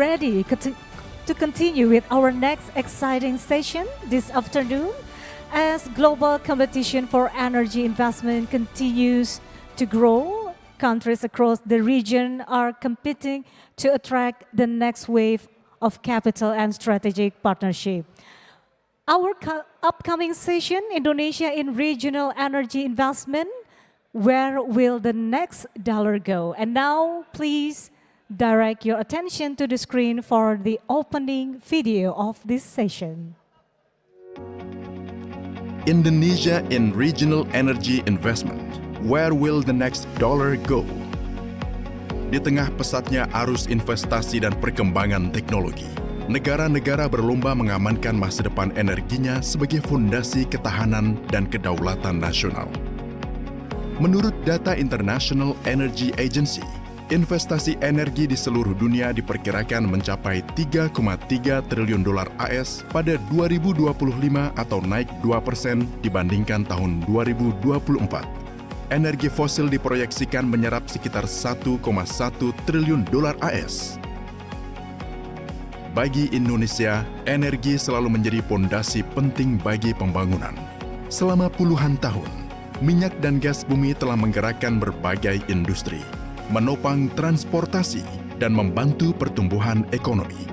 ready to continue with our next exciting session this afternoon as global competition for energy investment continues to grow. Countries across the region are competing to attract the next wave of capital and strategic partnership. Our upcoming session, Indonesia in Regional Energy Investment, where will the next dollar go? And now, please direct your attention to the screen for the opening video of this session. Indonesia in Regional Energy Investment, where will the next dollar go? Di tengah pesatnya arus investasi dan perkembangan teknologi, negara-negara berlomba mengamankan masa depan energinya sebagai fondasi ketahanan dan kedaulatan nasional. Menurut data International Energy Agency, investasi energi di seluruh dunia diperkirakan mencapai 3,3 triliun dolar AS pada 2025 atau naik 2% dibandingkan tahun 2024. Energi fosil diproyeksikan menyerap sekitar 1,1 triliun dolar AS. Bagi Indonesia, energi selalu menjadi fondasi penting bagi pembangunan. Selama puluhan tahun, minyak dan gas bumi telah menggerakkan berbagai industri, menopang transportasi, dan membantu pertumbuhan ekonomi.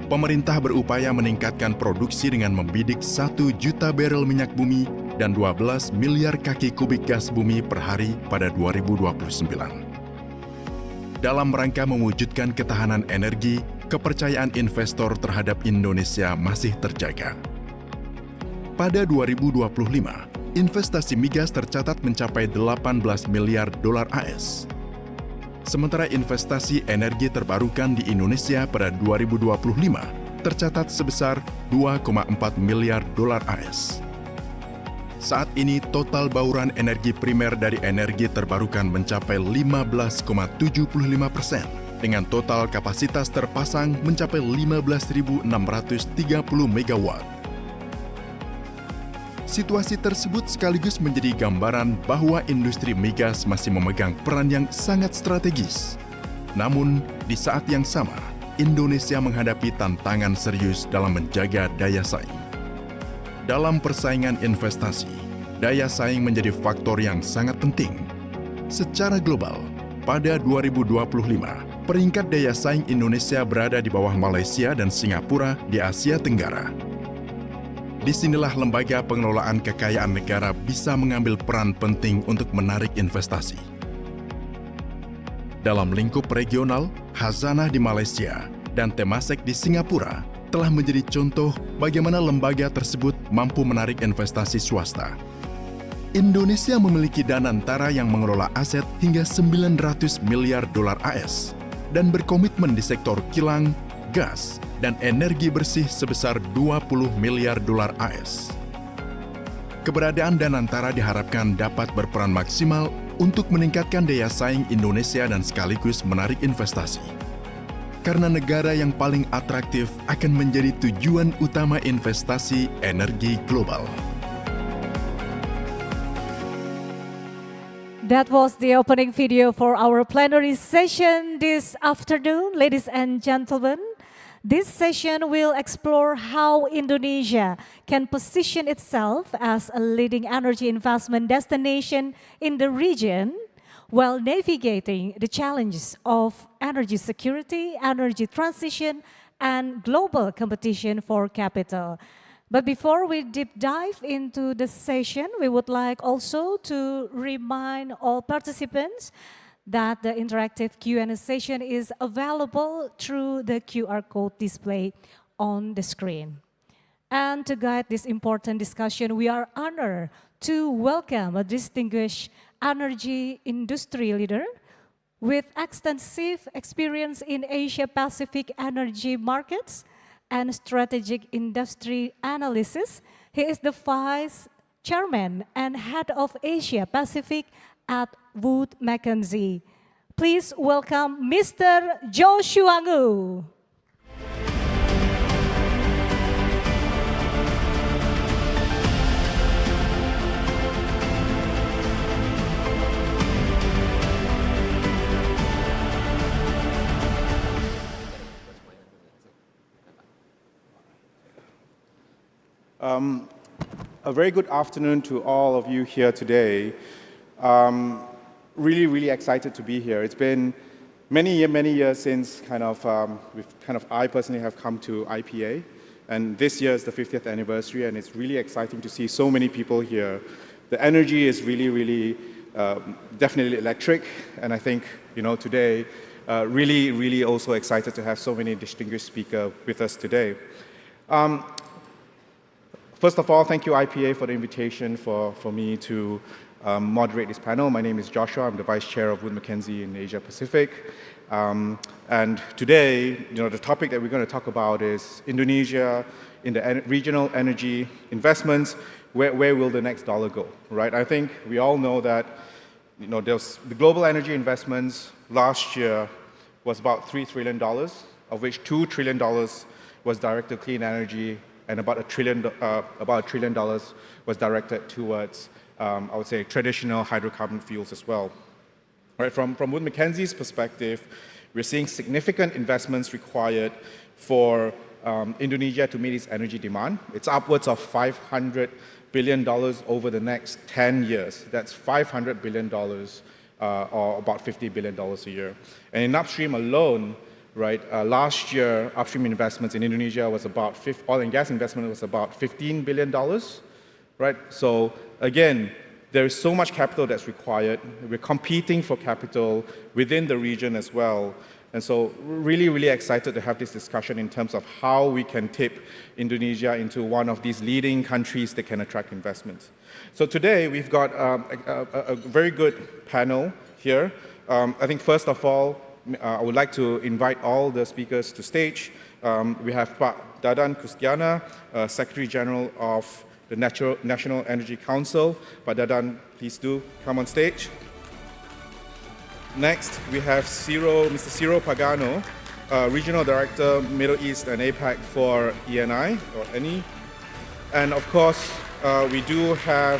Pemerintah berupaya meningkatkan produksi dengan membidik 1 juta barel minyak bumi dan 12 miliar kaki kubik gas bumi per hari pada 2029. Dalam rangka mewujudkan ketahanan energi, kepercayaan investor terhadap Indonesia masih terjaga. Pada 2025, investasi migas tercatat mencapai 18 miliar dolar AS. Sementara investasi energi terbarukan di Indonesia pada 2025 tercatat sebesar 2,4 miliar dolar AS. Saat ini total bauran energi primer dari energi terbarukan mencapai 15,75%, dengan total kapasitas terpasang mencapai 15.630 MW. Situasi tersebut sekaligus menjadi gambaran bahwa industri migas masih memegang peran yang sangat strategis. Namun, di saat yang sama, Indonesia menghadapi tantangan serius dalam menjaga daya saing. Dalam persaingan investasi, daya saing menjadi faktor yang sangat penting. Secara global, pada 2025, peringkat daya saing Indonesia berada di bawah Malaysia dan Singapura di Asia Tenggara. Disinilah lembaga pengelolaan kekayaan negara bisa mengambil peran penting untuk menarik investasi. Dalam lingkup regional, Khazanah di Malaysia dan Temasek di Singapura telah menjadi contoh bagaimana lembaga tersebut mampu menarik investasi swasta. Indonesia memiliki Danantara yang mengelola aset hingga 900 miliar dolar AS dan berkomitmen di sektor kilang, gas, dan energi bersih sebesar 20 miliar dolar AS. Keberadaan Danantara diharapkan dapat berperan maksimal untuk meningkatkan daya saing Indonesia dan sekaligus menarik investasi. Karena negara yang paling atraktif akan menjadi tujuan utama investasi energi global. That was the opening video for our plenary session this afternoon, ladies and gentlemen. This session will explore how Indonesia can position itself as a leading energy investment destination in the region while navigating the challenges of energy security, energy transition, and global competition for capital. But before we deep dive into the session, we would like also to remind all participants that the interactive Q&A session is available through the QR code display on the screen. And to guide this important discussion, we are honored to welcome a distinguished energy industry leader with extensive experience in Asia-Pacific energy markets and strategic industry analysis. He is the Vice Chairman and Head of Asia-Pacific at Wood Mackenzie. Please welcome Mr. Joshua Ngu. A very good afternoon to all of you here today. Really excited to be here. It's been many years since I personally have come to IPA, and this year is the 50th anniversary, and it's really exciting to see so many people here. The energy is really definitely electric, and I think today really also excited to have so many distinguished speakers with us today. First of all, thank you IPA for the invitation for me to moderate this panel. My name is Joshua. I'm the Vice Chair of Wood Mackenzie in Asia Pacific. And today, the topic that we're going to talk about is Indonesia in the regional energy investments. Where will the next dollar go, right? I think we all know that there's the global energy investments last year was about $3 trillion, of which $2 trillion was directed to clean energy, and about $1 trillion was directed towards, I would say, traditional hydrocarbon fuels as well. Right, from Wood Mackenzie's perspective, we're seeing significant investments required for Indonesia to meet its energy demand. It's upwards of $500 billion over the next 10 years. That's $500 billion, or about $50 billion a year. And in upstream alone, right, last year, upstream investments in Indonesia was about, oil and gas investment was about $15 billion, right? So again, there is so much capital that's required. We're competing for capital within the region as well. And so really excited to have this discussion in terms of how we can tip Indonesia into one of these leading countries that can attract investments. So today we've got a very good panel here. I think first of all, I would like to invite all the speakers to stage. We have Dadan Kusdiana, Secretary General of the National Energy Council. Dadan, please do come on stage. Next, we have Mr. Ciro Pagano, Regional Director, Middle East and APAC for ENI, or ENI. And of course, we do have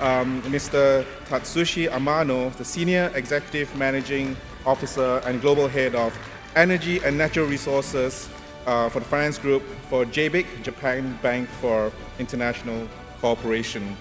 Mr. Tatsushi Amano, the Senior Executive Managing Officer and Global Head of Energy and Natural Resources for the Finance Group for JBIC, Japan Bank for International Cooperation.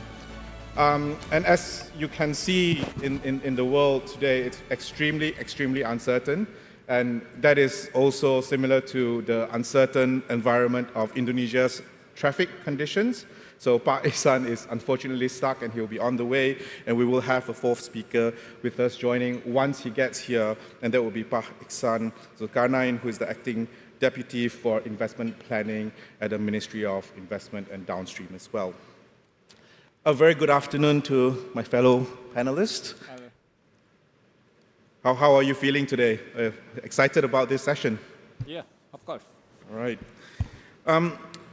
And as you can see in the world today, it's extremely uncertain. And that is also similar to the uncertain environment of Indonesia's traffic conditions. So Pak Ichsan is unfortunately stuck, and he'll be on the way, and we will have a fourth speaker with us joining once he gets here, and that will be Pak Ichsan Zulkarnaen, who is the acting deputy for investment planning at the Ministry of Investment and Downstream as well. A very good afternoon to my fellow panelists. How are you feeling today? Excited about this session? Yeah, of course. All right.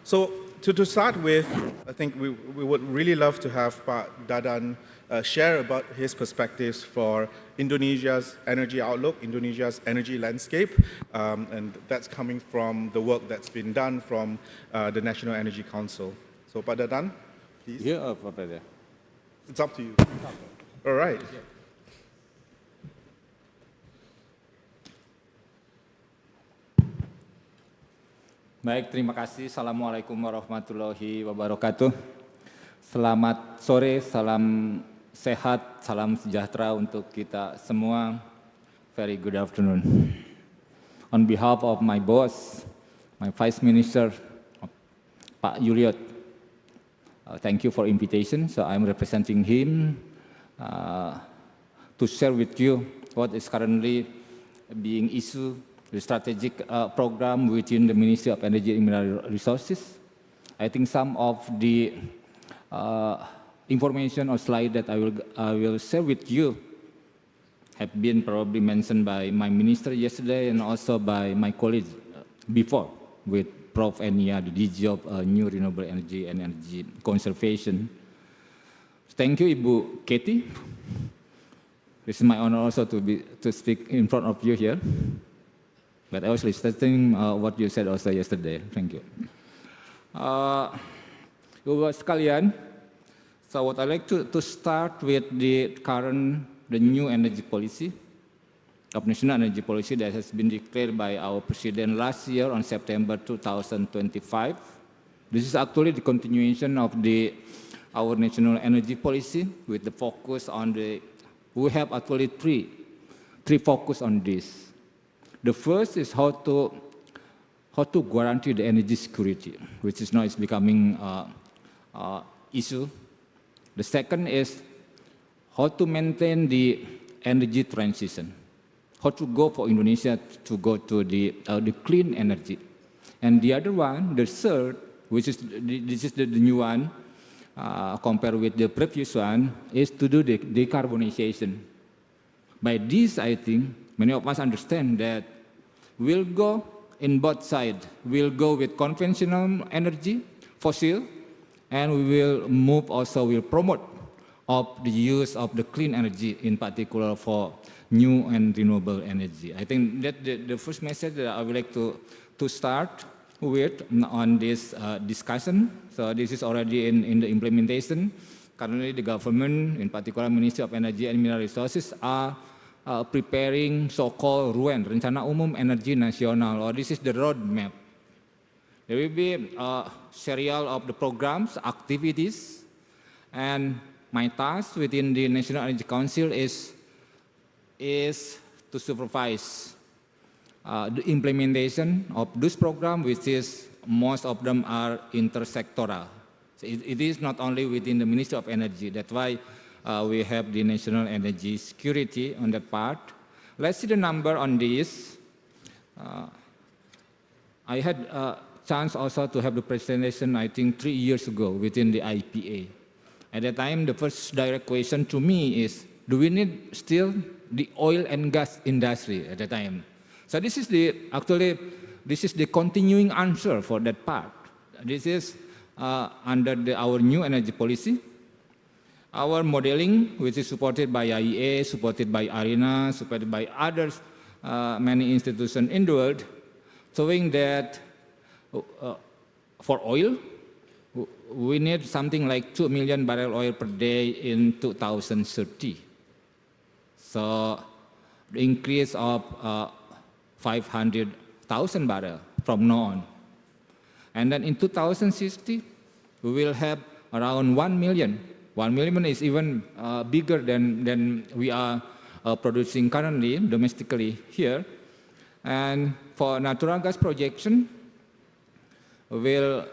So to start with, I think we would really love to have Pak Dadan share about his perspectives for Indonesia's energy outlook, Indonesia's energy landscape, and that's coming from the work that's been done from the National Energy Council. So Pak Dadan, please. Yeah, Pak Dadan. It's up to you. All right. Baik, terima kasih. Assalamualaikum warahmatullahi wabarakatuh. Selamat sore, salam sehat, salam sejahtera untuk kita semua. Very good afternoon. On behalf of my boss, my Vice Minister, Pak Yuliot, thank you for invitation. So I'm representing him to share with you what is currently being issued, the strategic program within the Ministry of Energy and Mineral Resources. I think some of the information or slide that I will share with you have been probably mentioned by my minister yesterday and also by my colleagues before with Prof. Enia, the DG of New Renewable Energy and Energy Conservation. Thank you, Ibu Katie. This is my honor also to speak in front of you here. But I was listening what you said also yesterday. Thank you. Ibu sekalian, so what I like to start with the new energy policy of national energy policy that has been declared by our president last year on September 2025, This is actually the continuation of our national energy policy with the focus on we have actually three focus on this. The first is how to guarantee the energy security, which is now is becoming issue. The second is how to maintain the energy transition, how to go for Indonesia to go to the clean energy. And the other one, the third, which is this is the new one, compared with the previous one, is to do the decarbonization. By this, I think, many of us understand that we'll go in both sides. We'll go with conventional energy, fossil, and we will move also, we'll promote of the use of the clean energy, in particular for new and renewable energy. I think that the first message that I would like to start with on this discussion. So this is already in the implementation. Currently the government, in particular Ministry of Energy and Mineral Resources, are preparing so-called RUEN, Rencana Umum Energi Nasional, or this is the roadmap. There will be a serial of the programs, activities, and my task within the National Energy Council is to supervise the implementation of this program, which is most of them are intersectoral. So it is not only within the Ministry of Energy. That's why we have the National Energy Security on that part. Let's see the number on this. I had a chance also to have the presentation, I think 3 years ago within the IPA. At that time, the first direct question to me is, do we need still the oil and gas industry at the time? So this is the continuing answer for that part. This is under our new energy policy. Our modeling, which is supported by IEA, supported by ARENA, supported by others, many institutions in the world, showing that for oil, we need something like 2 million barrel oil per day in 2030. So the increase of 500,000 barrel from now on. And then in 2060, we will have around 1 million. 1 million is even bigger than we are producing currently domestically here. And for natural gas projection, we will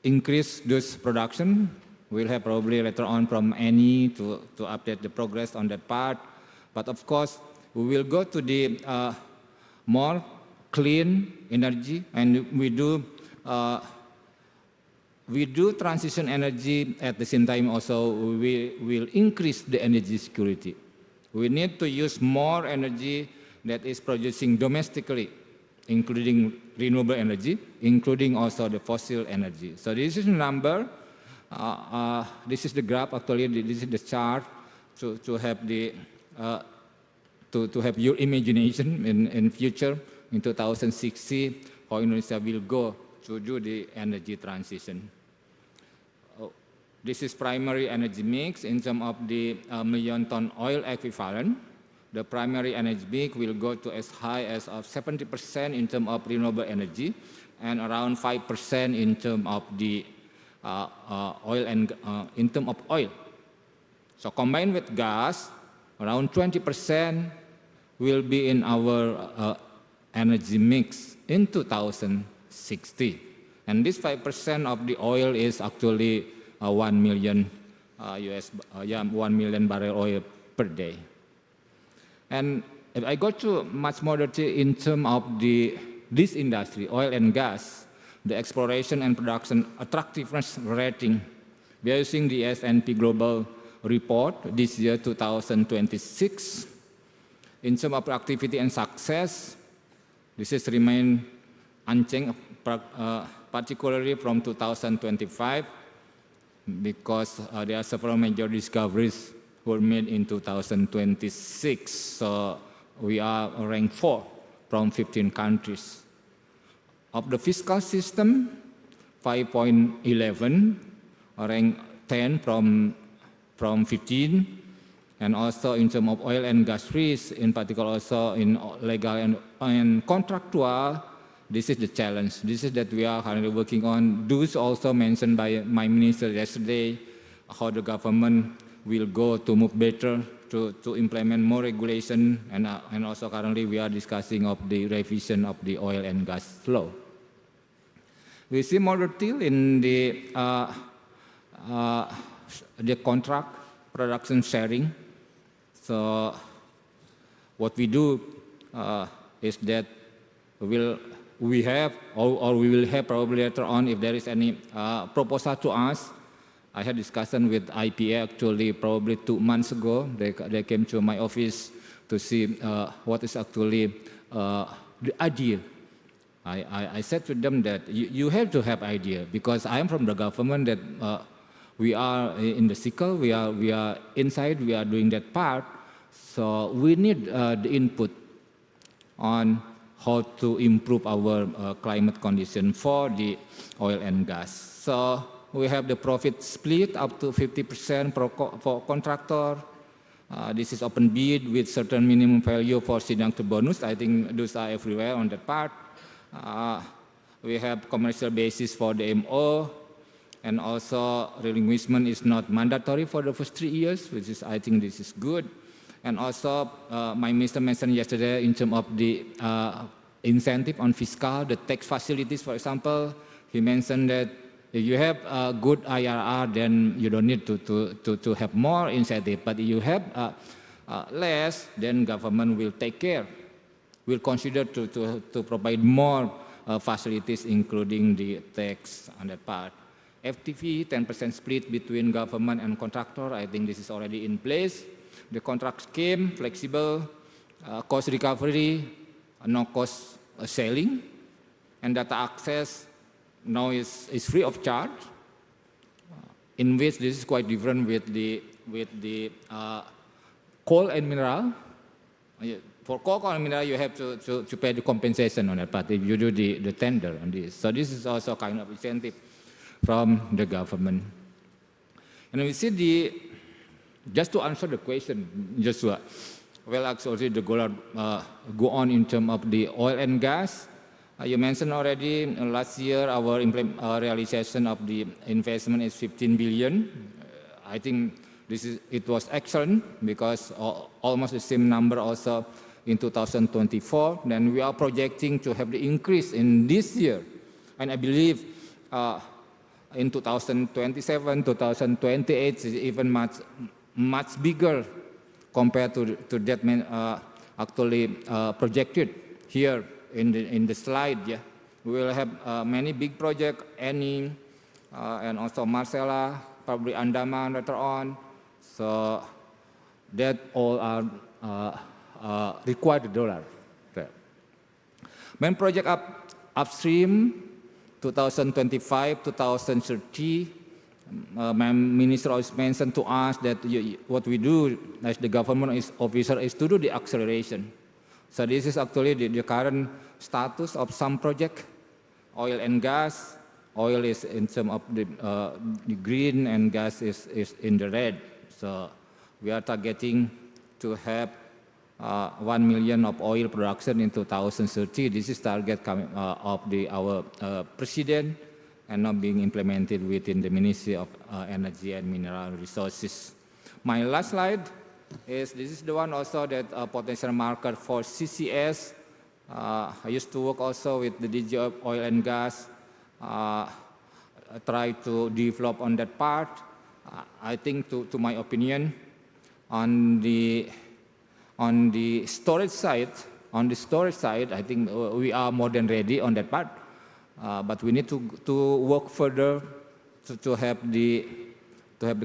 increase this production. We'll have probably later on from Annie to update the progress on that part. But of course, we will go to the more clean energy, and we do transition energy. At the same time also, we will increase the energy security. We need to use more energy that is producing domestically, including renewable energy, including also the fossil energy. So this is a number. This is the graph. Actually, this is the chart to have the to have your imagination in future in 2060 how Indonesia will go to do the energy transition. This is primary energy mix in terms of the million ton oil equivalent. The primary energy mix will go to as high as of 70% in terms of renewable energy and around 5% in terms of the oil and in terms of oil. So combined with gas, around 20% will be in our energy mix in 2060. And this 5% of the oil is actually 1 million 1 million barrel oil per day. And if I go to much more detail in terms of this industry, oil and gas, the exploration and production attractiveness rating, we are using the S&P Global report this year, 2026. In terms of activity and success, this is remain unchanged, particularly from 2025, because there are several major discoveries were made in 2026. So we are ranked 4 from 15 countries. Of the fiscal system, 5.11, ranked 10 from 15. And also in terms of oil and gas risk, in particular also in legal and contractual, this is the challenge. This is that we are currently working on. Those also mentioned by my minister yesterday, how the government will go to move better to implement more regulation, and also currently we are discussing of the revision of the oil and gas law. We see more detail in the contract production sharing. So what we do is that we will have probably later on, if there is any proposal to us. I had discussion with IPA actually probably 2 months ago. They came to my office to see what is actually the idea. I said to them that you have to have idea, because I am from the government that we are in the cycle, we are inside, we are doing that part. So we need the input on how to improve our climate condition for the oil and gas. So we have the profit split up to 50% for contractor. This is open bid with certain minimum value for sidang to bonus. I think those are everywhere on that part. We have commercial basis for the MO, and also relinquishment is not mandatory for the first 3 years, which is, I think this is good. And also, my minister mentioned yesterday in terms of the incentive on fiscal, the tax facilities, for example. He mentioned that if you have a good IRR, then you don't need to have more incentive. But if you have less, then government will take care, will consider to provide more facilities, including the tax on that part. FTV, 10% split between government and contractor. I think this is already in place. The contract scheme, flexible, cost recovery, no cost selling, and data access now is free of charge. In which this is quite different with the coal and mineral. For coal and mineral, you have to pay the compensation on that part if you do the tender on this. So this is also kind of incentive from the government. And we see just to answer the question, Joshua, well, actually the goal go on in terms of the oil and gas. You mentioned already last year our realization of the investment is 15 billion. I think it was excellent, because almost the same number also in 2024. Then we are projecting to have the increase in this year, and I believe in 2027, 2028 is even much bigger compared to that actually projected here in the slide. Yeah, we will have many big projects, and also Marcella, probably Andaman later on. So that all are required dollar. Okay. Main project upstream 2025, 2030. My minister always mentioned to us that what we do as the government officer is to do the acceleration. So this is actually the current status of some project. Oil and gas. Oil is in terms of the green, and gas is in the red. So we are targeting to have 1 million of oil production in 2030. This is target coming of our president, and not being implemented within the Ministry of Energy and Mineral Resources. My last slide this is the one also that potential market for CCS. I used to work also with the DG of Oil and Gas, try to develop on that part. I think to my opinion, on the storage side, I think we are more than ready on that part. But we need to work further to have the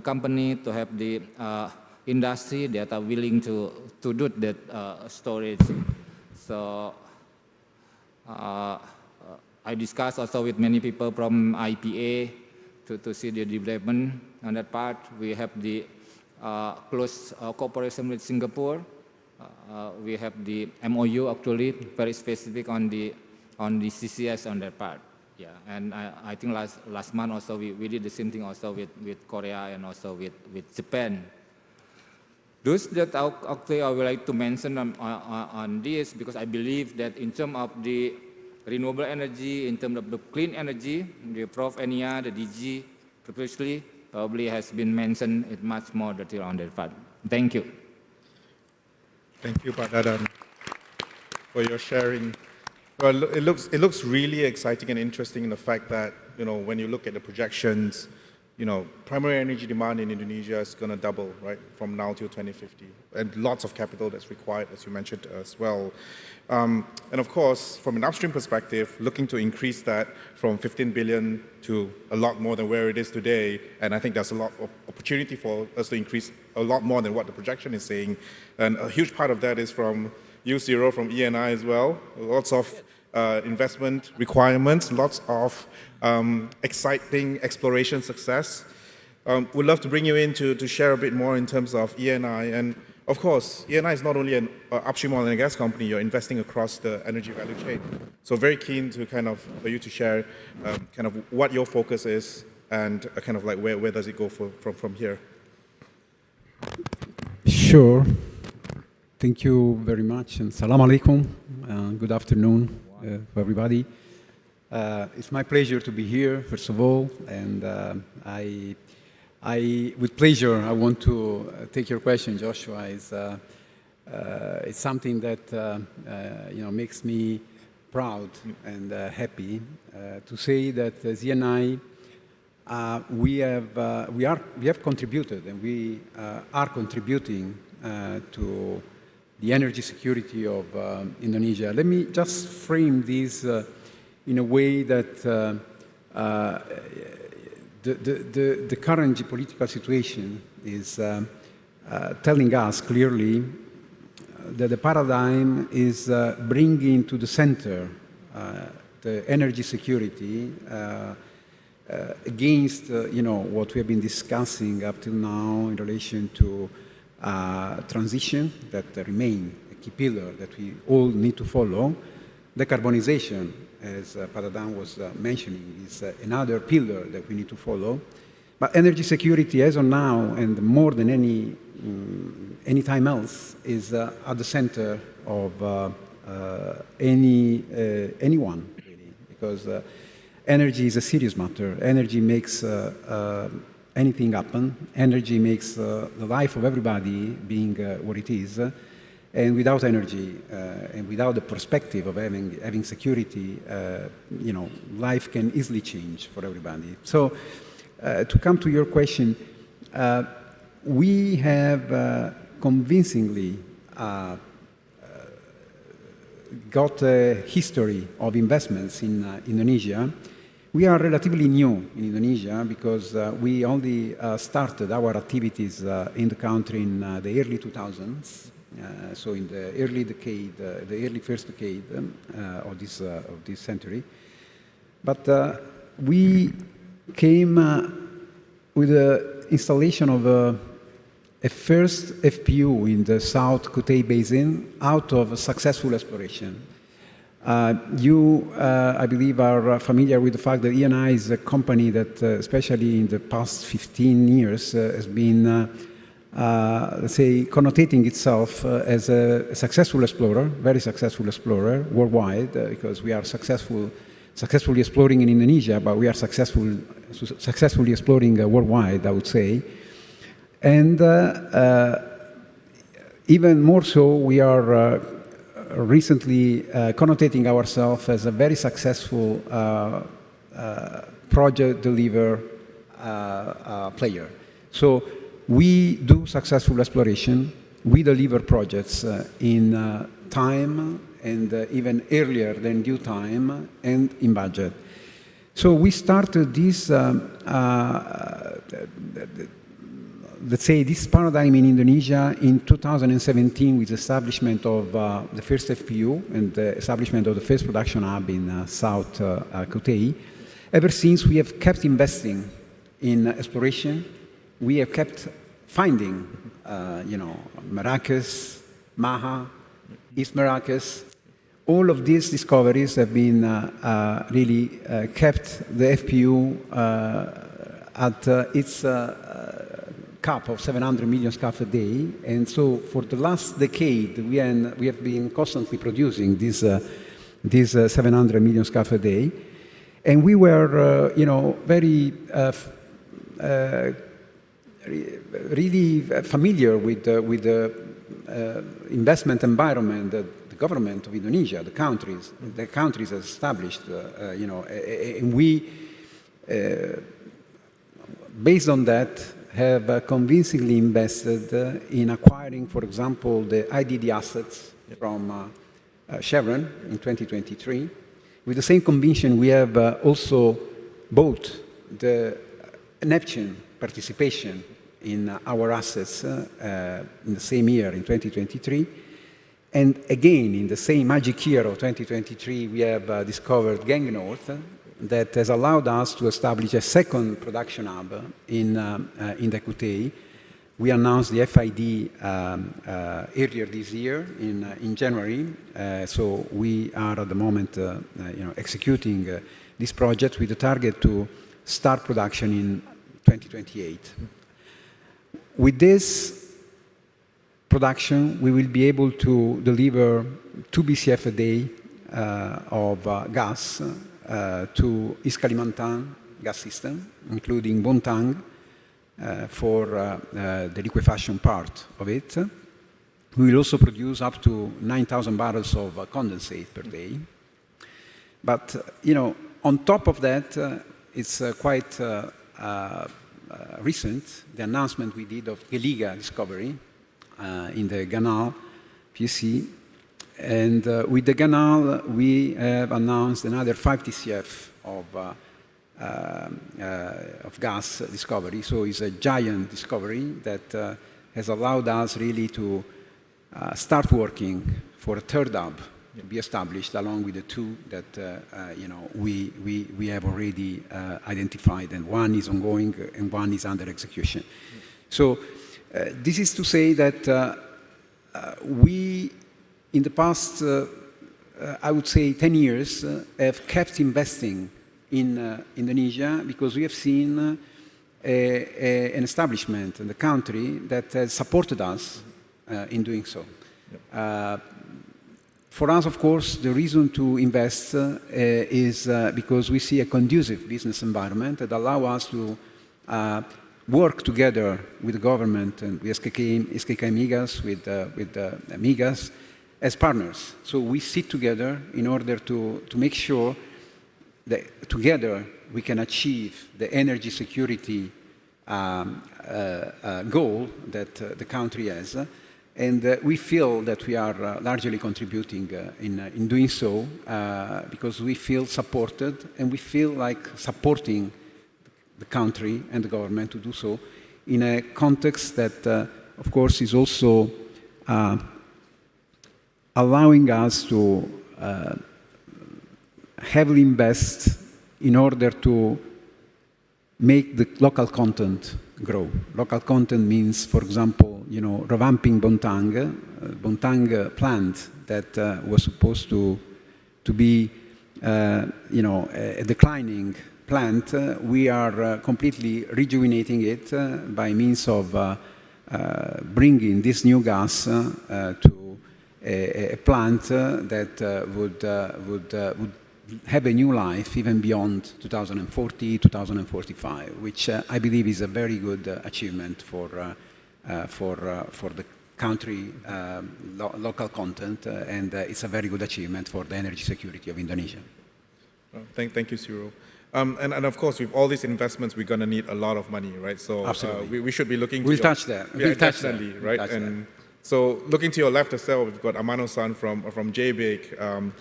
company, to have the industry that are willing to do that storage. So I discussed also with many people from IPA to see the development on that part. We have the close cooperation with Singapore. We have the MOU actually very specific on the CCS on that part. Yeah, and I think last month also we did the same thing also with Korea and also with Japan. Those that actually I would like to mention on this, because I believe that in terms of the renewable energy, in terms of the clean energy, the Prof. Enia, the DG, previously, probably has been mentioned it much more detail on that part. Thank you. Thank you, Pak Dadan, for your sharing. Well, it looks really exciting and interesting in the fact that, when you look at the projections, primary energy demand in Indonesia is going to double, right, from now till 2050. And lots of capital that's required, as you mentioned as well. And of course, from an upstream perspective, looking to increase that from 15 billion to a lot more than where it is today. And I think there's a lot of opportunity for us to increase a lot more than what the projection is saying. And a huge part of that is from you, Ciro, from ENI as well. Lots of investment requirements, lots of exciting exploration success. We'd love to bring you in to share a bit more in terms of ENI. And of course, ENI is not only an upstream oil and gas company, you're investing across the energy value chain. So very keen to for you to share what your focus is and where does it go from here. Sure. Thank you very much, and salam alaikum. Good afternoon for everybody. It's my pleasure to be here, first of all, and with pleasure, I want to take your question, Joshua. It's something that makes me proud and happy to say that as ENI, we have contributed, and we are contributing to the energy security of Indonesia. Let me just frame this in a way that the current geopolitical situation is telling us clearly that the paradigm is bringing to the center the energy security against what we have been discussing up till now in relation to transition that remain a key pillar that we all need to follow. Decarbonization, as Dadan was mentioning, is another pillar that we need to follow. But energy security, as of now, and more than any time else, is at the center of anyone, really, because energy is a serious matter. Energy makes anything happen. Energy makes the life of everybody being what it is. And without energy and without the perspective of having security, life can easily change for everybody. So to come to your question, we have convincingly got a history of investments in Indonesia. We are relatively new in Indonesia because we only started our activities in the country in the early 2000s. So in the early decade, the early first decade of this century. But we came with the installation of a first FPU in the South Kutei Basin out of a successful exploration. You, I believe, are familiar with the fact that ENI is a company that, especially in the past 15 years, has been let's say, connotating itself as a successful explorer, very successful explorer worldwide, because we are successfully exploring in Indonesia, but we are successfully exploring worldwide, I would say. And even more so, we are recently connotating ourselves as a very successful project deliver player. So we do successful exploration, we deliver projects in time and even earlier than due time and in budget. So we started this, let's say, this paradigm in Indonesia in 2017 with the establishment of the first FPU and the establishment of the first production hub in South Kutei. Ever since, we have kept investing in exploration. We have kept finding, Maracas, Maha, East Maracas. All of these discoveries have been really kept the FPU at its cap of 700 million scf a day. And so for the last decade, we have been constantly producing this this 700 million scuff a day. And we were, very really familiar with the investment environment that the government of Indonesia, the countries has established, and we, based on that, have convincingly invested in acquiring, for example, the IDD assets from Chevron in 2023. With the same conviction, we have also bought the Neptune participation in our assets in the same year, in 2023. And again, in the same magic year of 2023, we have discovered Geng North that has allowed us to establish a second production hub in the Kutei. We announced the FID earlier this year in January. So we are at the moment executing this project with the target to start production in 2028. With this production, we will be able to deliver 2 BCF a day of gas to East Kalimantan gas system, including Bontang for the liquefaction part of it. We will also produce up to 9,000 barrels of condensate per day. But, on top of that, it's quite recent, the announcement we did of Geliga discovery in the Ganal PSC. And with the Ganal, we have announced another 5 TCF of gas discovery. So it's a giant discovery that has allowed us really to start working for a third hub to be established along with the 2 that we have already identified, and 1 is ongoing and 1 is under execution. So this is to say that we, in the past, I would say 10 years, have kept investing in Indonesia because we have seen an establishment in the country that has supported us in doing so. For us, of course, the reason to invest is because we see a conducive business environment that allows us to work together with the government and with SKK Migas, with Migas, as partners. So we sit together in order to make sure that together we can achieve the energy security goal that the country has. And we feel that we are largely contributing in doing so because we feel supported and we feel like supporting the country and the government to do so in a context that, of course, is also allowing us to heavily invest in order to make the local content grow. Local content means, for example, revamping Bontang plant that was supposed to be, a declining plant. We are completely rejuvenating it by means of bringing this new gas to a plant that would have a new life even beyond 2040, 2045, which I believe is a very good achievement for the country, local content, and it's a very good achievement for the energy security of Indonesia. Thank you, Ciro. And of course, with all these investments, we're going to need a lot of money, right? So we should be looking. We'll touch that. Yeah, definitely, right? And so, looking to your left as well, we've got Amano-san from JBIC.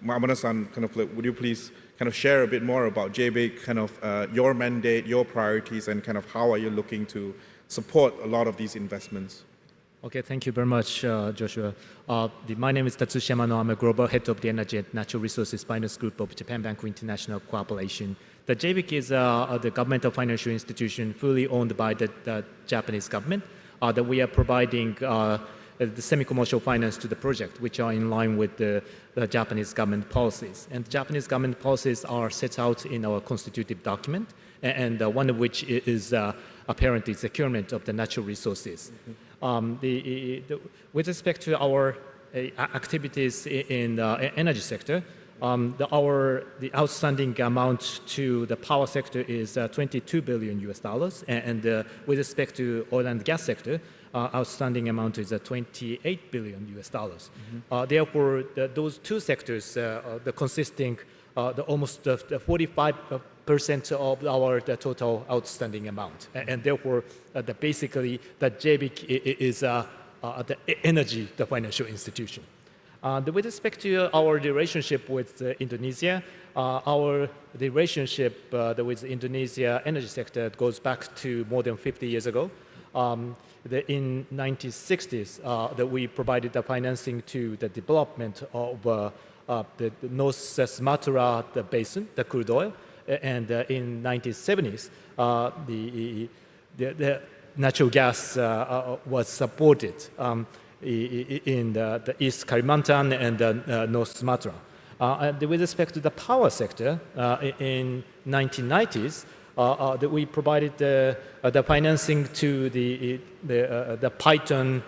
Amano-san, would you please kind of share a bit more about JBIC, kind of your mandate, your priorities, and kind of how are you looking to support a lot of these investments? Okay, thank you very much, Joshua. My name is Tatsushi Amano. I'm a global head of the Energy and Natural Resources Finance Group of Japan Bank International Corporation. The JBIC is the governmental financial institution fully owned by the Japanese government that we are providing the semi-commercial finance to the project, which are in line with the Japanese government policies. And Japanese government policies are set out in our constitutive document, and one of which is apparently securement of the natural resources. With respect to our activities in the energy sector, the outstanding amount to the power sector is $22 billion US dollars, and with respect to oil and gas sector, outstanding amount is $28 billion US dollars. Therefore, those two sectors, consisting almost 45% of the total outstanding amount, and therefore, basically, the JBIC is the energy, the financial institution. With respect to our relationship with Indonesia, our relationship with Indonesia energy sector goes back to more than 50 years ago. In 1960s, that we provided the financing to the development of the North Sumatra basin, the crude oil, and in 1970s, the natural gas was supported in the East Kalimantan and North Sumatra. With respect to the power sector, in 1990s, that we provided the financing to the Python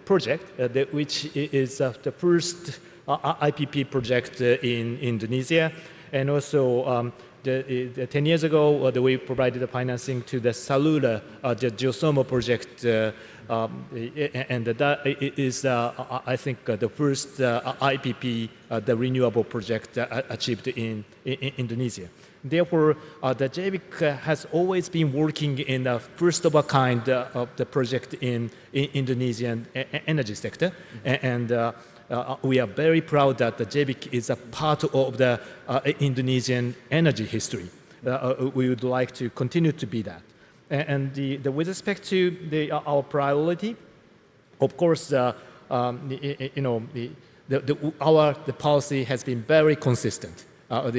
project, which is the first IPP project in Indonesia, and also 10 years ago, we provided the financing to the Salula, the Geosomo project, and that is, I think, the first IPP, the renewable project achieved in Indonesia. Therefore, the JBIC has always been working in the first of a kind of the project in Indonesian energy sector, and we are very proud that the JBIC is a part of the Indonesian energy history. We would like to continue to be that. And with respect to our priority, of course, the policy has been very consistent.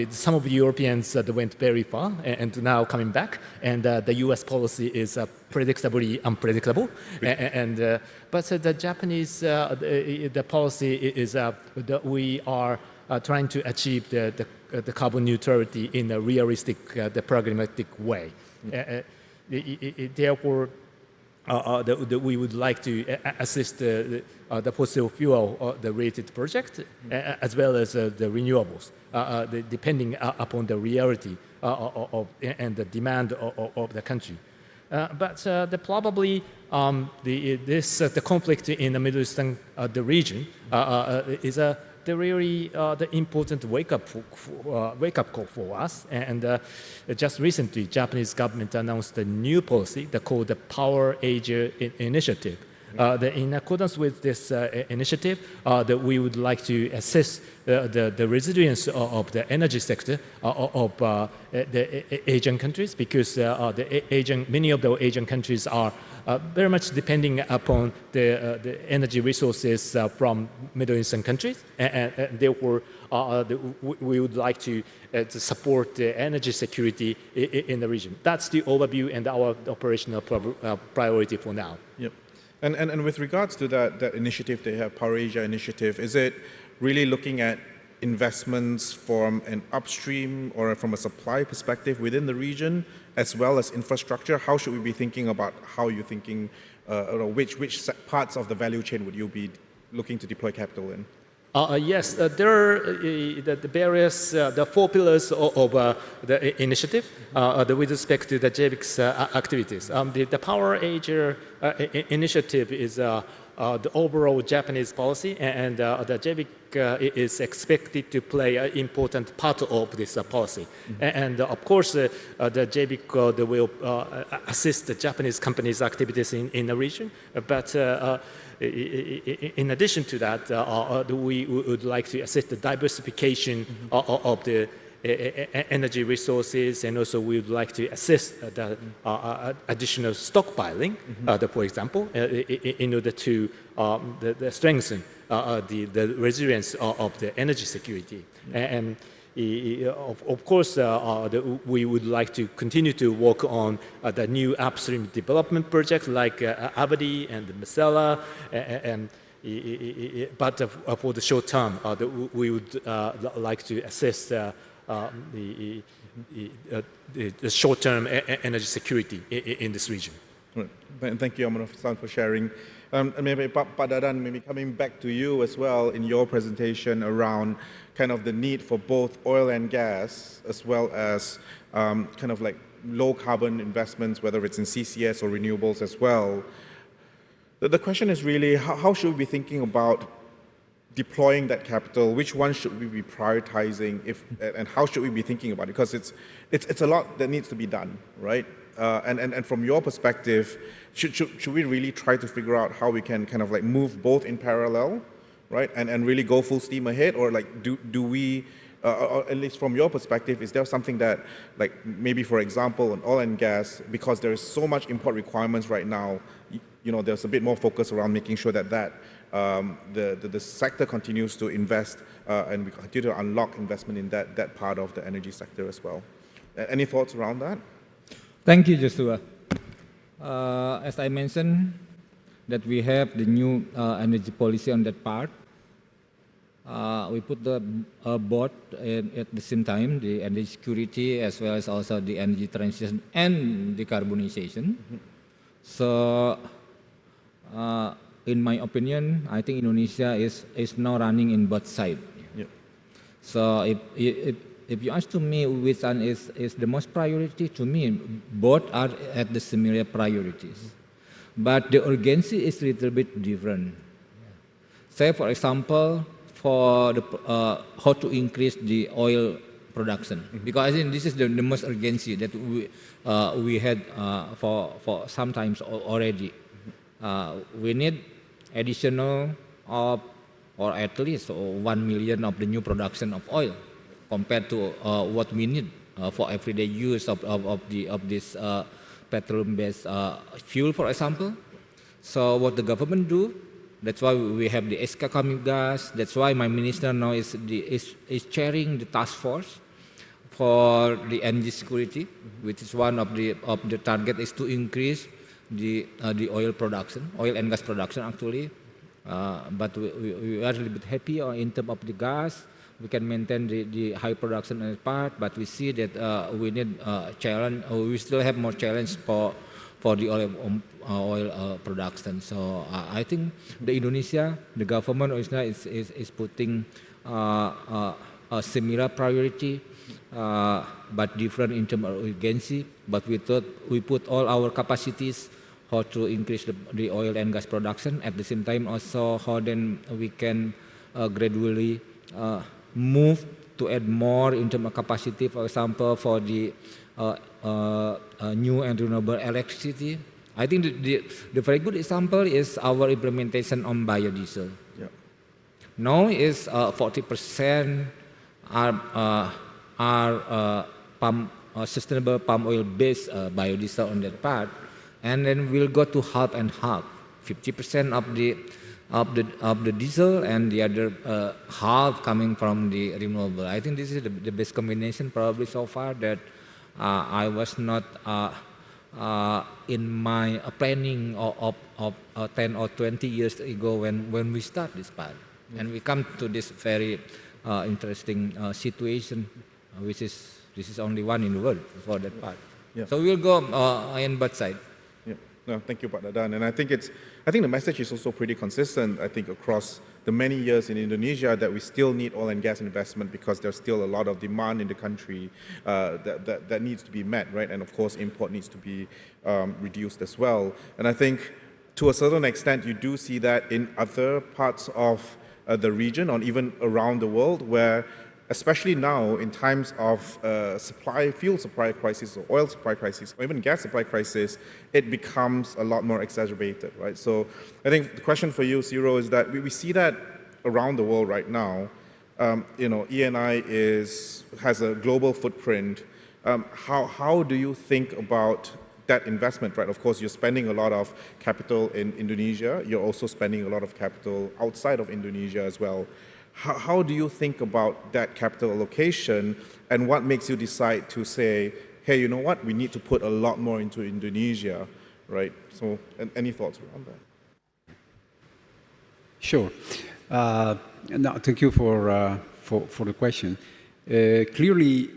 Some of the Europeans went very far and now coming back, and the U.S. policy is predictably unpredictable. But the Japanese the policy is that we are trying to achieve the carbon neutrality in a realistic, the pragmatic way. Therefore, we would like to assist the fossil fuel related project as well as the renewables, depending upon the reality and the demand of the country. But probably the conflict in the Middle Eastern the region is the really the important wake-up call for us. And just recently, Japanese government announced a new policy called the Power Asia Initiative. In accordance with this initiative, that we would like to assess the resilience of the energy sector of the Asian countries, because many of the Asian countries are very much depending upon the energy resources from Middle Eastern countries, and therefore we would like to support the energy security in the region. That's the overview and our operational priority for now. Yep. And with regards to that initiative they have, Power Asia Initiative, is it really looking at investments from an upstream or from a supply perspective within the region, as well as infrastructure? How should we be thinking about how you're thinking, or which parts of the value chain would you be looking to deploy capital in? Yes, there are the various, the four pillars of the initiative with respect to the JBIC's activities. The Power Asia Initiative is the overall Japanese policy, and the JBIC is expected to play an important part of this policy. And of course, the JBIC will assist the Japanese companies' activities in the region, but in addition to that, we would like to assist the diversification of the energy resources, and also we would like to assist the additional stockpiling, for example, in order to strengthen the resilience of the energy security. And of course, we would like to continue to work on the new upstream development projects like Abadi and Masela, but for the short term, we would like to assess the short-term energy security in this region. Thank you, Amano, for sharing. And maybe Pak Dadan, maybe coming back to you as well in your presentation around kind of the need for both oil and gas as well as kind of like low carbon investments, whether it's in CCS or renewables as well. The question is really, how should we be thinking about deploying that capital? Which one should we be prioritizing, and how should we be thinking about it? Because it's a lot that needs to be done, right? And from your perspective, should we really try to figure out how we can kind of like move both in parallel, right? And really go full steam ahead, or like do we, or at least from your perspective, is there something that, like maybe for example on oil and gas, because there is so much import requirements right now, you know, there's a bit more focus around making sure that the sector continues to invest and we continue to unlock investment in that part of the energy sector as well. Any thoughts around that? Thank you, Joshua. As I mentioned, that we have the new energy policy on that part. We put the both at the same time, the energy security as well as also the energy transition and decarbonization. So, in my opinion, I think Indonesia is now running in both sides. Yeah. So if you ask to me which one is the most priority, to me, both are at the similar priorities. But the urgency is a little bit different. Say, for example, for the, how to increase the oil production. Because I think this is the most urgency that we had for sometimes already. We need additional of, or at least 1 million of the new production of oil compared to what we need for everyday use of this petroleum-based fuel, for example. So what the government do, that's why we have the SK coming gas. That's why my minister now is chairing the task force for the energy security, which is one of the target is to increase the oil production, oil and gas production actually. But we are a little bit happy in terms of the gas. We can maintain the high production as part, but we see that we need challenge. We still have more challenge for the oil production. So I think the Indonesia, the government is putting a similar priority, but different in terms of urgency. But we thought we put all our capacities how to increase the oil and gas production. At the same time, also how then we can gradually move to add more in terms of capacity, for example, for the new and renewable electricity. I think the very good example is our implementation on biodiesel. Yeah. Now is 40% are sustainable palm oil based biodiesel on that part, and then we'll go to half and half, 50% of the diesel and the other half coming from the renewable. I think this is the best combination probably so far that I was not in my planning of 10 or 20 years ago when we start this part. And we come to this very interesting situation, which is this is only one in the world for that part. Yeah. So we'll go in both sides. Yeah. No, thank you, Pak Dadan. And I think the message is also pretty consistent, I think, across the many years in Indonesia that we still need oil and gas investment because there's still a lot of demand in the country that needs to be met, right? And of course, import needs to be reduced as well. And I think to a certain extent, you do see that in other parts of the region or even around the world where, especially now in times of fuel supply crisis or oil supply crisis or even gas supply crisis, it becomes a lot more exacerbated, right? So I think the question for you, Ciro, is that we see that around the world right now. ENI has a global footprint. How do you think about that investment, right? Of course, you're spending a lot of capital in Indonesia. You're also spending a lot of capital outside of Indonesia as well. How do you think about that capital allocation, and what makes you decide to say, hey, you know what, we need to put a lot more into Indonesia, right? So, any thoughts around that? Sure. No, thank you for the question. Clearly,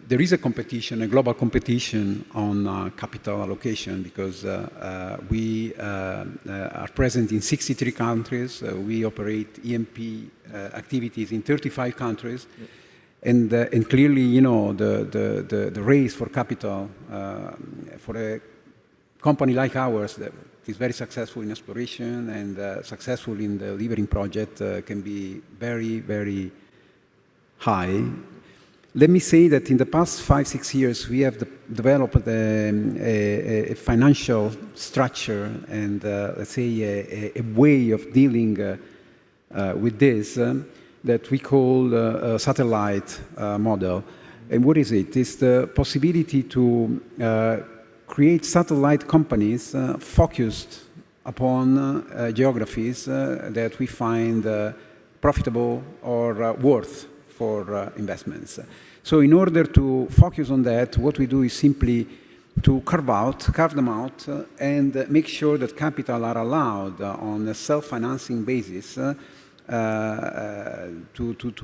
there is a competition, a global competition on capital allocation because we are present in 63 countries. We operate EMP activities in 35 countries. And clearly, you know, the race for capital for a company like ours that is very successful in exploration and successful in the delivering project can be very, very high. Let me say that in the past 5-6 years, we have developed a financial structure and, let's say, a way of dealing with this that we call a satellite model. And what is it? It's the possibility to create satellite companies focused upon geographies that we find profitable or worth for investments. So in order to focus on that, what we do is simply to carve them out and make sure that capital are allowed on a self-financing basis to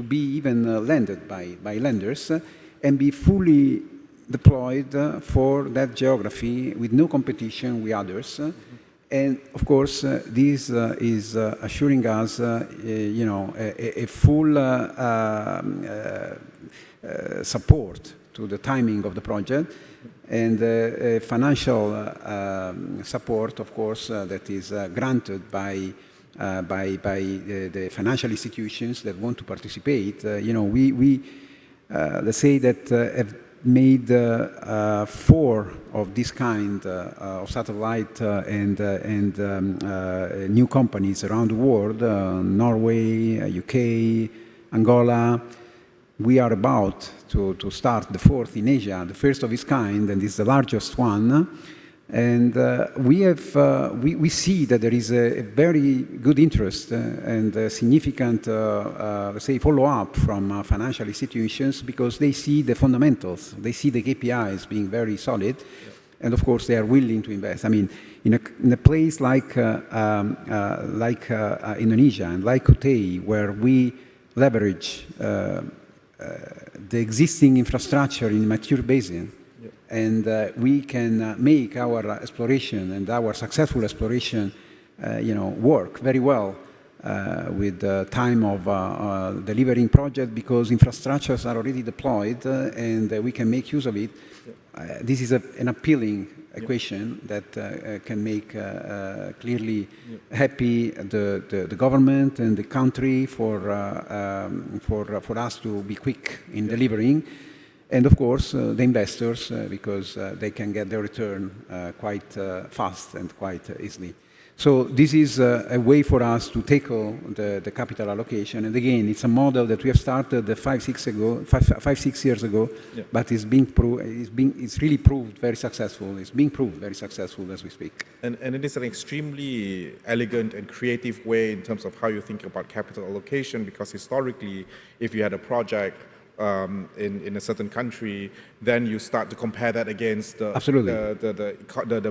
be even lended by lenders and be fully deployed for that geography with no competition with others. And of course, this is assuring us, you know, a full support to the timing of the project and financial support, of course, that is granted by the financial institutions that want to participate. You know, we let's say that have made 4 of this kind of satellite and new companies around the world, Norway, UK, Angola. We are about to start the 4th in Asia, the first of its kind, and it's the largest one. And we see that there is a very good interest and a significant, let's say, follow-up from financial institutions because they see the fundamentals, they see the KPIs being very solid, and of course they are willing to invest. I mean, in a place like Indonesia and like Kutei, where we leverage the existing infrastructure in mature basin. And we can make our exploration and our successful exploration, you know, work very well with the time of delivering project because infrastructures are already deployed and we can make use of it. This is an appealing equation that can make clearly happy the government and the country for us to be quick in delivering. And of course, the investors, because they can get their return quite fast and quite easily. So this is a way for us to tackle the capital allocation. And again, it's a model that we have started 5-6 years ago, but it's really proved very successful. It's being proved very successful as we speak. And it is an extremely elegant and creative way in terms of how you think about capital allocation, because historically, if you had a project in a certain country, then you start to compare that against the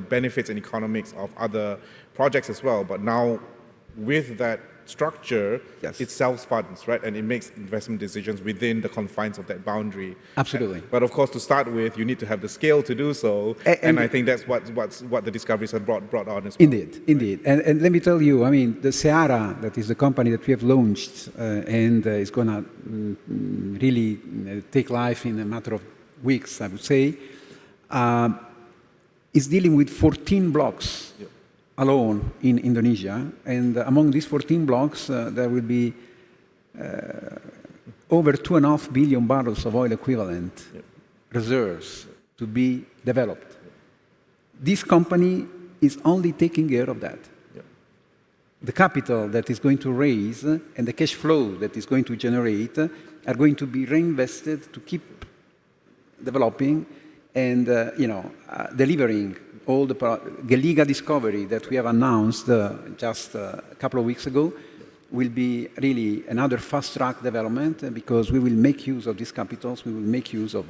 benefits and economics of other projects as well. But now, with that structure, it self-funds, right? And it makes investment decisions within the confines of that boundary. Absolutely. But of course, to start with, you need to have the scale to do so. And I think that's what the discoveries have brought on as well. Indeed. And let me tell you, I mean, the Seara, that is the company that we have launched and is going to really take life in a matter of weeks, I would say, is dealing with 14 blocks alone in Indonesia, and among these 14 blocks, there will be over 2.5 billion barrels of oil equivalent reserves to be developed. This company is only taking care of that. The capital that is going to raise and the cash flow that is going to generate are going to be reinvested to keep developing and delivering all the Geliga discovery that we have announced just a couple of weeks ago will be really another fast-track development because we will make use of these capitals, we will make use of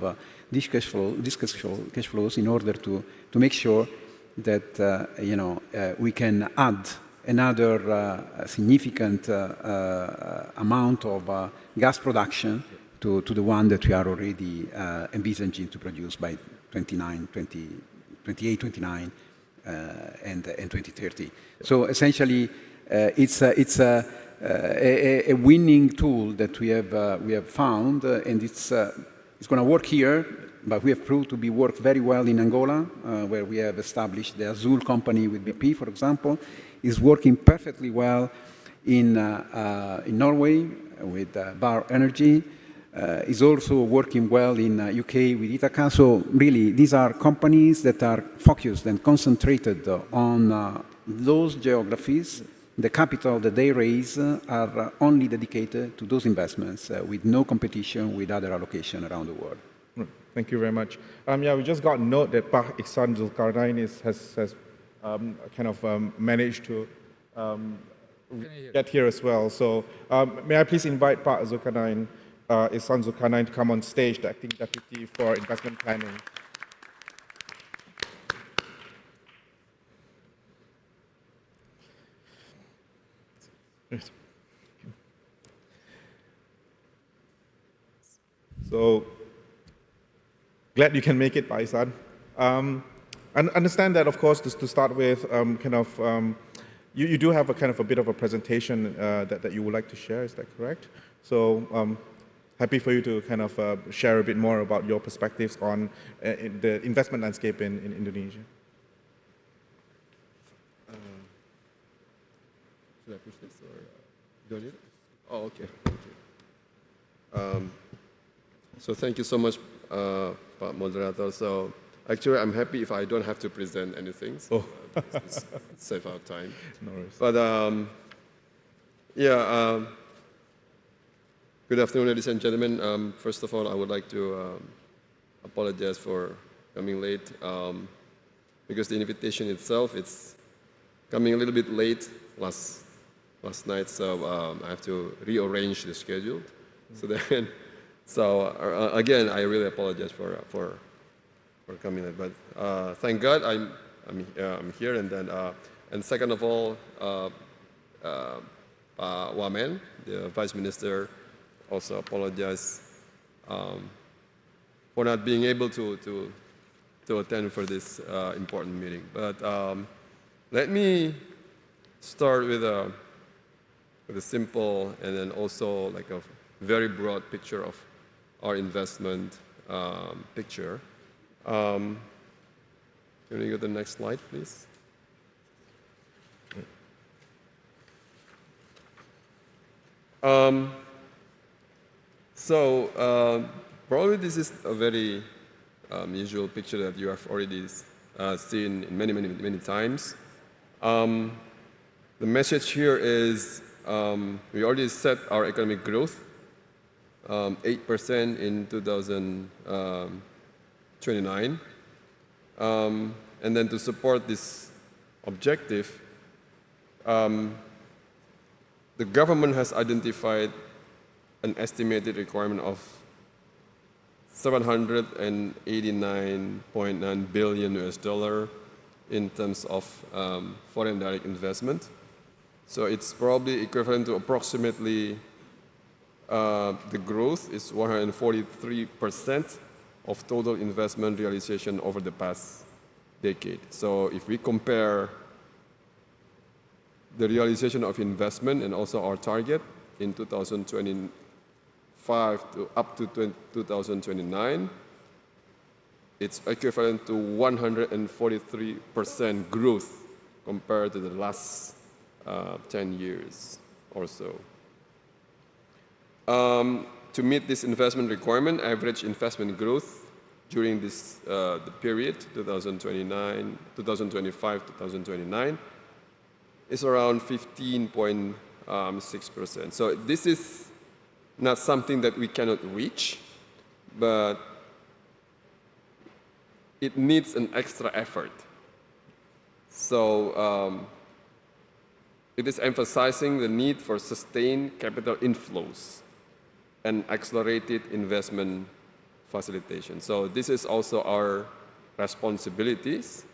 these cash flows in order to make sure that we can add another significant amount of gas production to the one that we are already envisaging to produce by 28, 29, and 2030. So essentially, it's a winning tool that we have found, and it's going to work here, but we have proved to be work very well in Angola, where we have established the Azul company with BP, for example, is working perfectly well in Norway with Bar Energy, is also working well in UK with Ithaca. So really, these are companies that are focused and concentrated on those geographies. The capital that they raise are only dedicated to those investments with no competition with other allocation around the world. Thank you very much. Yeah, we just got a note that Pak Ichsan Zulkarnaen has kind of managed to get here as well. So may I please invite Pak Zulkarnaen, Ichsan Zulkarnaen, to come on stage, the Acting Deputy for Investment Planning. So, glad you can make it, Pak Ichsan. And understand that, of course, to start with, you do have a kind of a bit of a presentation that you would like to share. Is that correct? So, happy for you to kind of share a bit more about your perspectives on the investment landscape in Indonesia. Should I push this or do I need it? Oh, okay. Thank you. So thank you so much, Moderator. So actually, I'm happy if I don't have to present anything. So it's save our time. No worries. But good afternoon, ladies and gentlemen. First of all, I would like to apologize for coming late because the invitation itself, it's coming a little bit late last night, so I have to rearrange the schedule. So again, I really apologize for coming late. But thank God I'm here. And then and second of all, Wamen, the Vice Minister, also apologize for not being able to attend for this important meeting. But let me start with a simple and then also like a very broad picture of our investment picture. Can we go to the next slide, please? Probably this is a very usual picture that you have already seen many times. The message here is we already set our economic growth 8% in 2029. And then to support this objective, the government has identified an estimated requirement of $789.9 billion in terms of foreign direct investment. So it's probably equivalent to approximately the growth is 143% of total investment realization over the past decade. So if we compare the realization of investment and also our target in 2025 to up to 2029, it's equivalent to 143% growth compared to the last 10 years or so. To meet this investment requirement, average investment growth during this the period 2025 2029 is around 15.6%. So this is not something that we cannot reach, but it needs an extra effort. So it is emphasizing the need for sustained capital inflows and accelerated investment facilitation. So this is also our responsibilities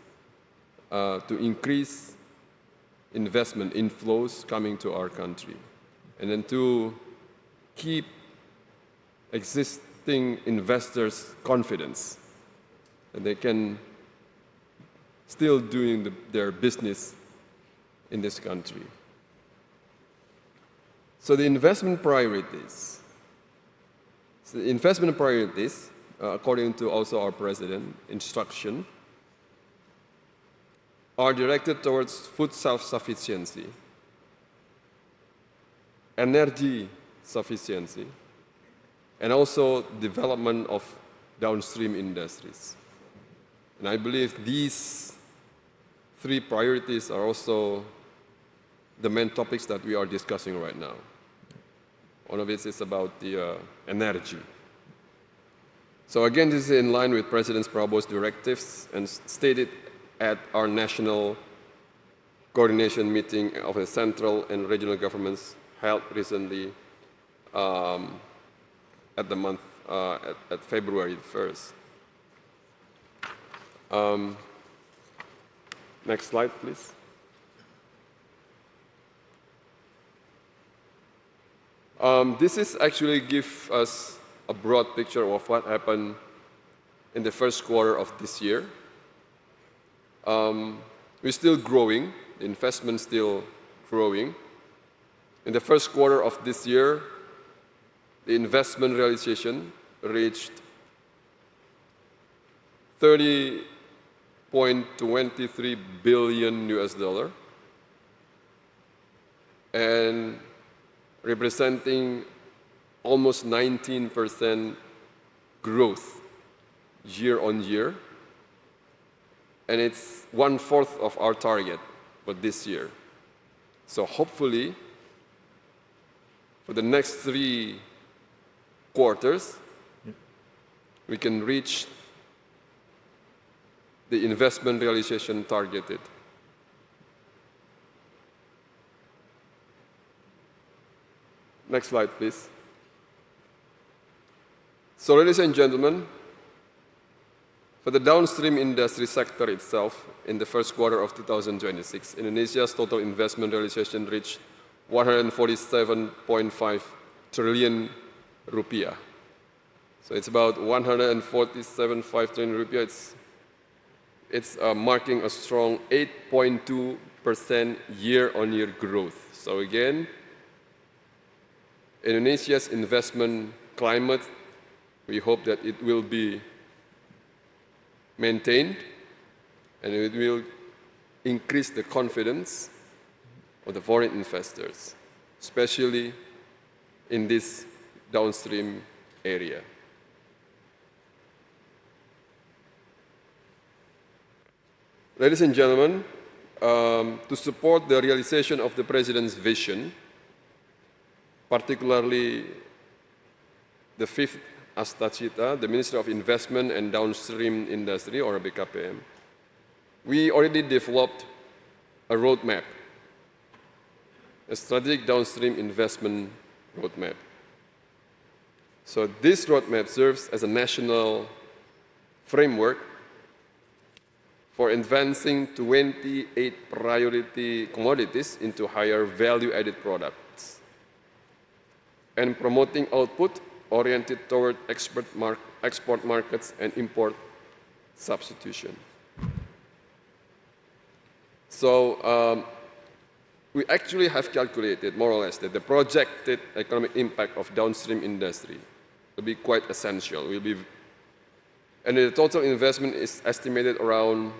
to increase investment inflows coming to our country. And then to keep existing investors' confidence that they can still doing their business in this country. So the investment priorities. According to also our president instruction, are directed towards food self-sufficiency, energy sufficiency, and also development of downstream industries. And I believe these three priorities are also the main topics that we are discussing right now. One of it is about the energy. So again, this is in line with President Prabowo's directives and stated at our national coordination meeting of the central and regional governments held recently at the month, at February 1st. Next slide, please. This is actually give us a broad picture of what happened in the first quarter of this year. We're still growing, the investment still growing. In the first quarter of this year, the investment realization reached $30.23 billion and representing almost 19% growth year on year. And it's 1/4 of our target for this year. So hopefully, for the next 3 quarters, we can reach the investment realization targeted. Next slide, please. So, ladies and gentlemen, for the downstream industry sector itself, in the first quarter of 2026, Indonesia's total investment realization reached 147.5 trillion rupiah. So it's about 147.5 trillion rupiah. It's marking a strong 8.2% year-on-year growth. So again, Indonesia's investment climate, we hope that it will be maintained and it will increase the confidence of the foreign investors, especially in this downstream area. Ladies and gentlemen, to support the realization of the President's vision, particularly the fifth Astacita, the Ministry of Investment and Downstream Industry, or BKPM, we already developed a roadmap, a strategic downstream investment roadmap. So this roadmap serves as a national framework for advancing 28 priority commodities into higher value-added products and promoting output oriented toward export markets and import substitution. So we actually have calculated more or less that the projected economic impact of downstream industry will be quite essential. And the total investment is estimated around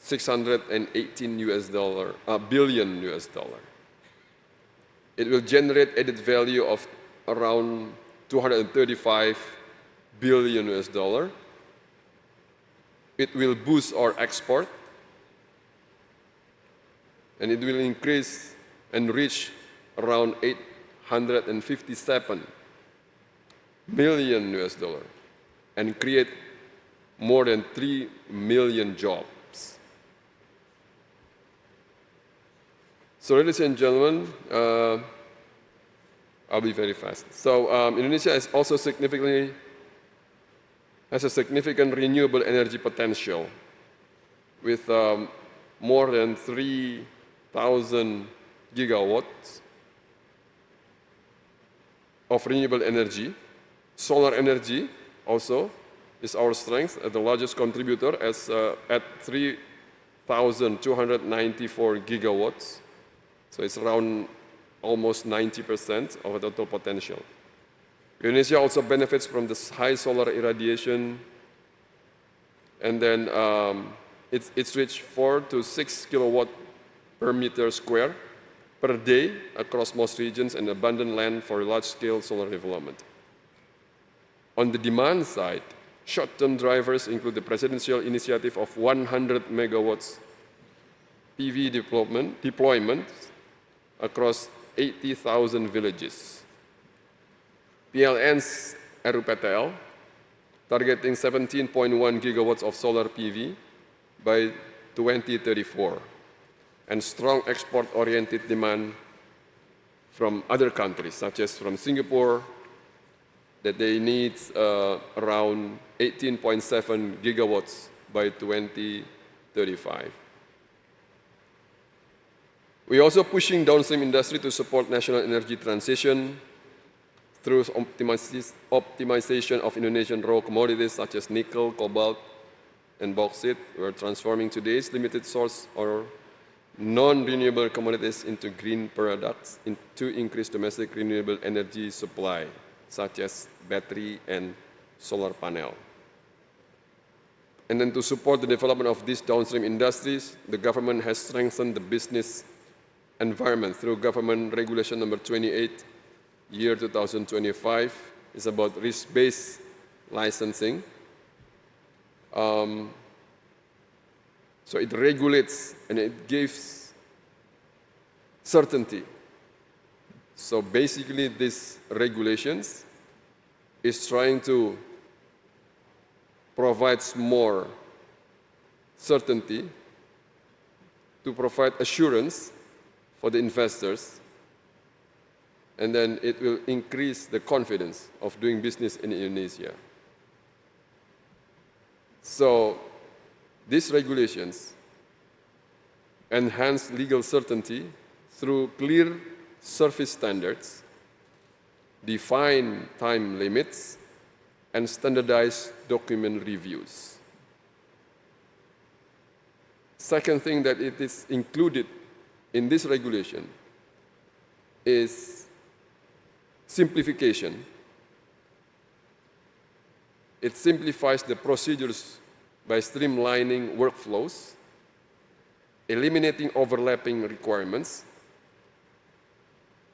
$618 billion. It will generate added value of around $235 billion. It will boost our export, and it will increase and reach around $857 million and create more than 3 million jobs. So, ladies and gentlemen, I'll be very fast. So, Indonesia is also has a significant renewable energy potential with more than 3,000 gigawatts of renewable energy Solar energy also is our strength, the largest contributor at 3,294 gigawatts. So it's around almost 90% of the total potential. Indonesia also benefits from this high solar irradiation, and then it's reached 4 to 6 kilowatt per meter square per day across most regions and abundant land for large-scale solar development. On the demand side, short-term drivers include the presidential initiative of 100 megawatts PV deployment across 80,000 villages. PLN's RUPTL targeting 17.1 gigawatts of solar PV by 2034, and strong export-oriented demand from other countries, such as from Singapore, that they need around 18.7 gigawatts by 2035. We're also pushing downstream industry to support national energy transition through optimization of Indonesian raw commodities such as nickel, cobalt, and bauxite. We're transforming today's limited source or non-renewable commodities into green products to increase domestic renewable energy supply, such as battery and solar panel. And then to support the development of these downstream industries, the government has strengthened the business environment through government regulation number 28, year 2025. It's about risk-based licensing. So it regulates and it gives certainty. So basically, these regulations is trying to provide more certainty, to provide assurance for the investors, and then it will increase the confidence of doing business in Indonesia. So these regulations enhance legal certainty through clear service standards, define time limits, and standardized document reviews. Second thing that it is included in this regulation is simplification. It simplifies the procedures by streamlining workflows, eliminating overlapping requirements,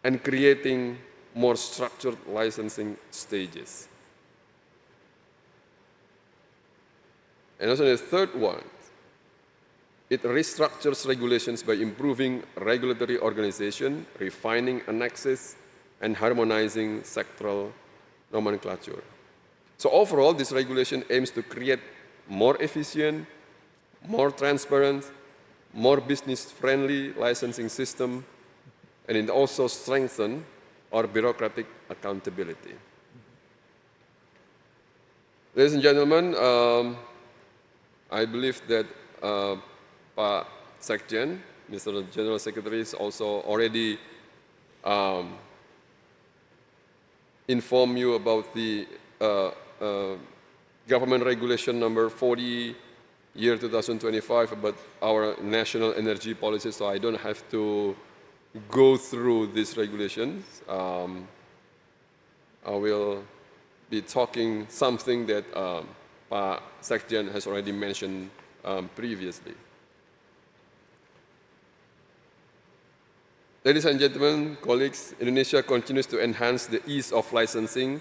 and creating more structured licensing stages. And also the third one, it restructures regulations by improving regulatory organization, refining annexes, and harmonizing sectoral nomenclature. So overall, this regulation aims to create more efficient, more transparent, more business-friendly licensing system, and it also strengthens our bureaucratic accountability. Ladies and gentlemen, I believe that Pak Sekjen, Mr. General Secretary, is also already informed you about the government regulation number 40, year 2025, about our national energy policy, so I don't have to go through these regulations. I will be talking something that Pak Sekjen has already mentioned previously. Ladies and gentlemen, colleagues, Indonesia continues to enhance the ease of licensing,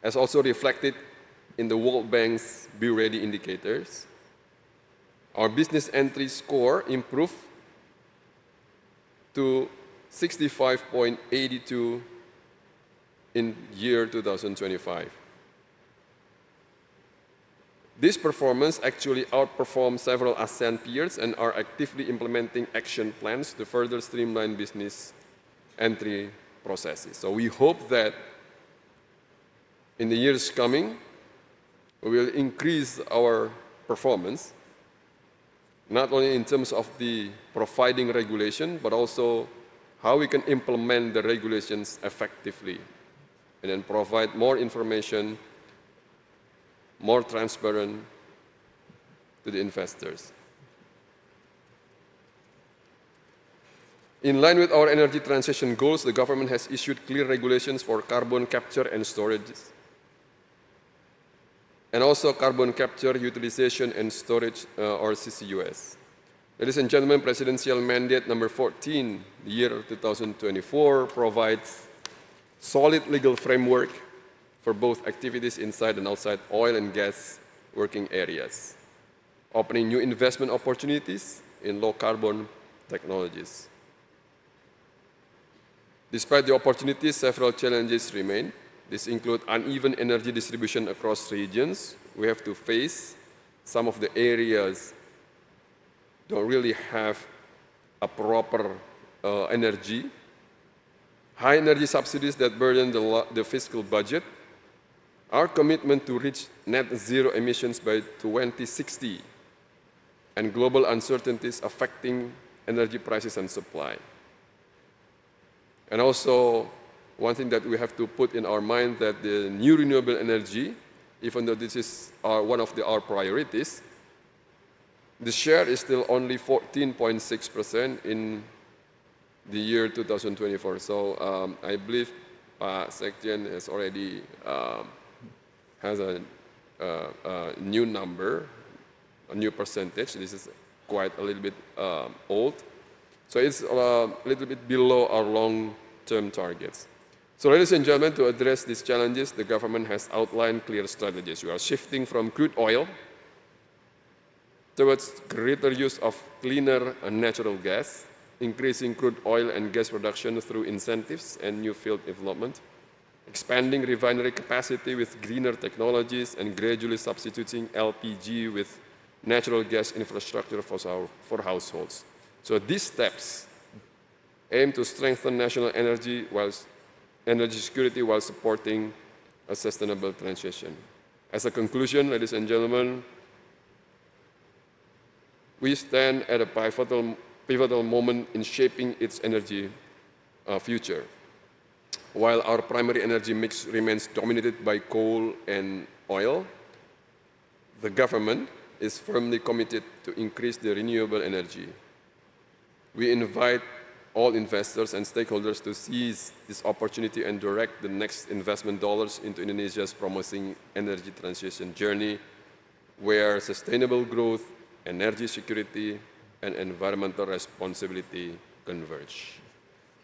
as also reflected in the World Bank's Be Ready indicators. Our business entry score improved to 65.82 in year 2025. This performance actually outperformed several ASEAN peers and are actively implementing action plans to further streamline business entry processes. So we hope that in the years coming, we will increase our performance, not only in terms of the providing regulation, but also how we can implement the regulations effectively and then provide more information, more transparent to the investors. In line with our energy transition goals, the government has issued clear regulations for carbon capture and storage, and also carbon capture, utilization, and storage, or CCUS. Ladies and gentlemen, Presidential Mandate number 14, the year 2024, provides solid legal framework for both activities inside and outside oil and gas working areas, opening new investment opportunities in low-carbon technologies. Despite the opportunities, several challenges remain. These include uneven energy distribution across regions. We have to face some of the areas don't really have a proper energy, high energy subsidies that burden the fiscal budget, our commitment to reach net zero emissions by 2060, and global uncertainties affecting energy prices and supply. And also, one thing that we have to put in our mind that the new renewable energy, even though this is one of our priorities, the share is still only 14.6% in the year 2024. So I believe Sekjen has already has a new number, a new percentage. This is quite a little bit old. So it's a little bit below our long-term targets. So ladies and gentlemen, to address these challenges, the government has outlined clear strategies. We are shifting from crude oil towards greater use of cleaner and natural gas, increasing crude oil and gas production through incentives and new field development, expanding refinery capacity with greener technologies, and gradually substituting LPG with natural gas infrastructure for households. So these steps aim to strengthen national energy security while supporting a sustainable transition. As a conclusion, ladies and gentlemen, we stand at a pivotal moment in shaping its energy future. While our primary energy mix remains dominated by coal and oil, the government is firmly committed to increase the renewable energy. We invite all investors and stakeholders to seize this opportunity and direct the next investment dollars into Indonesia's promising energy transition journey, where sustainable growth, energy security, and environmental responsibility converge.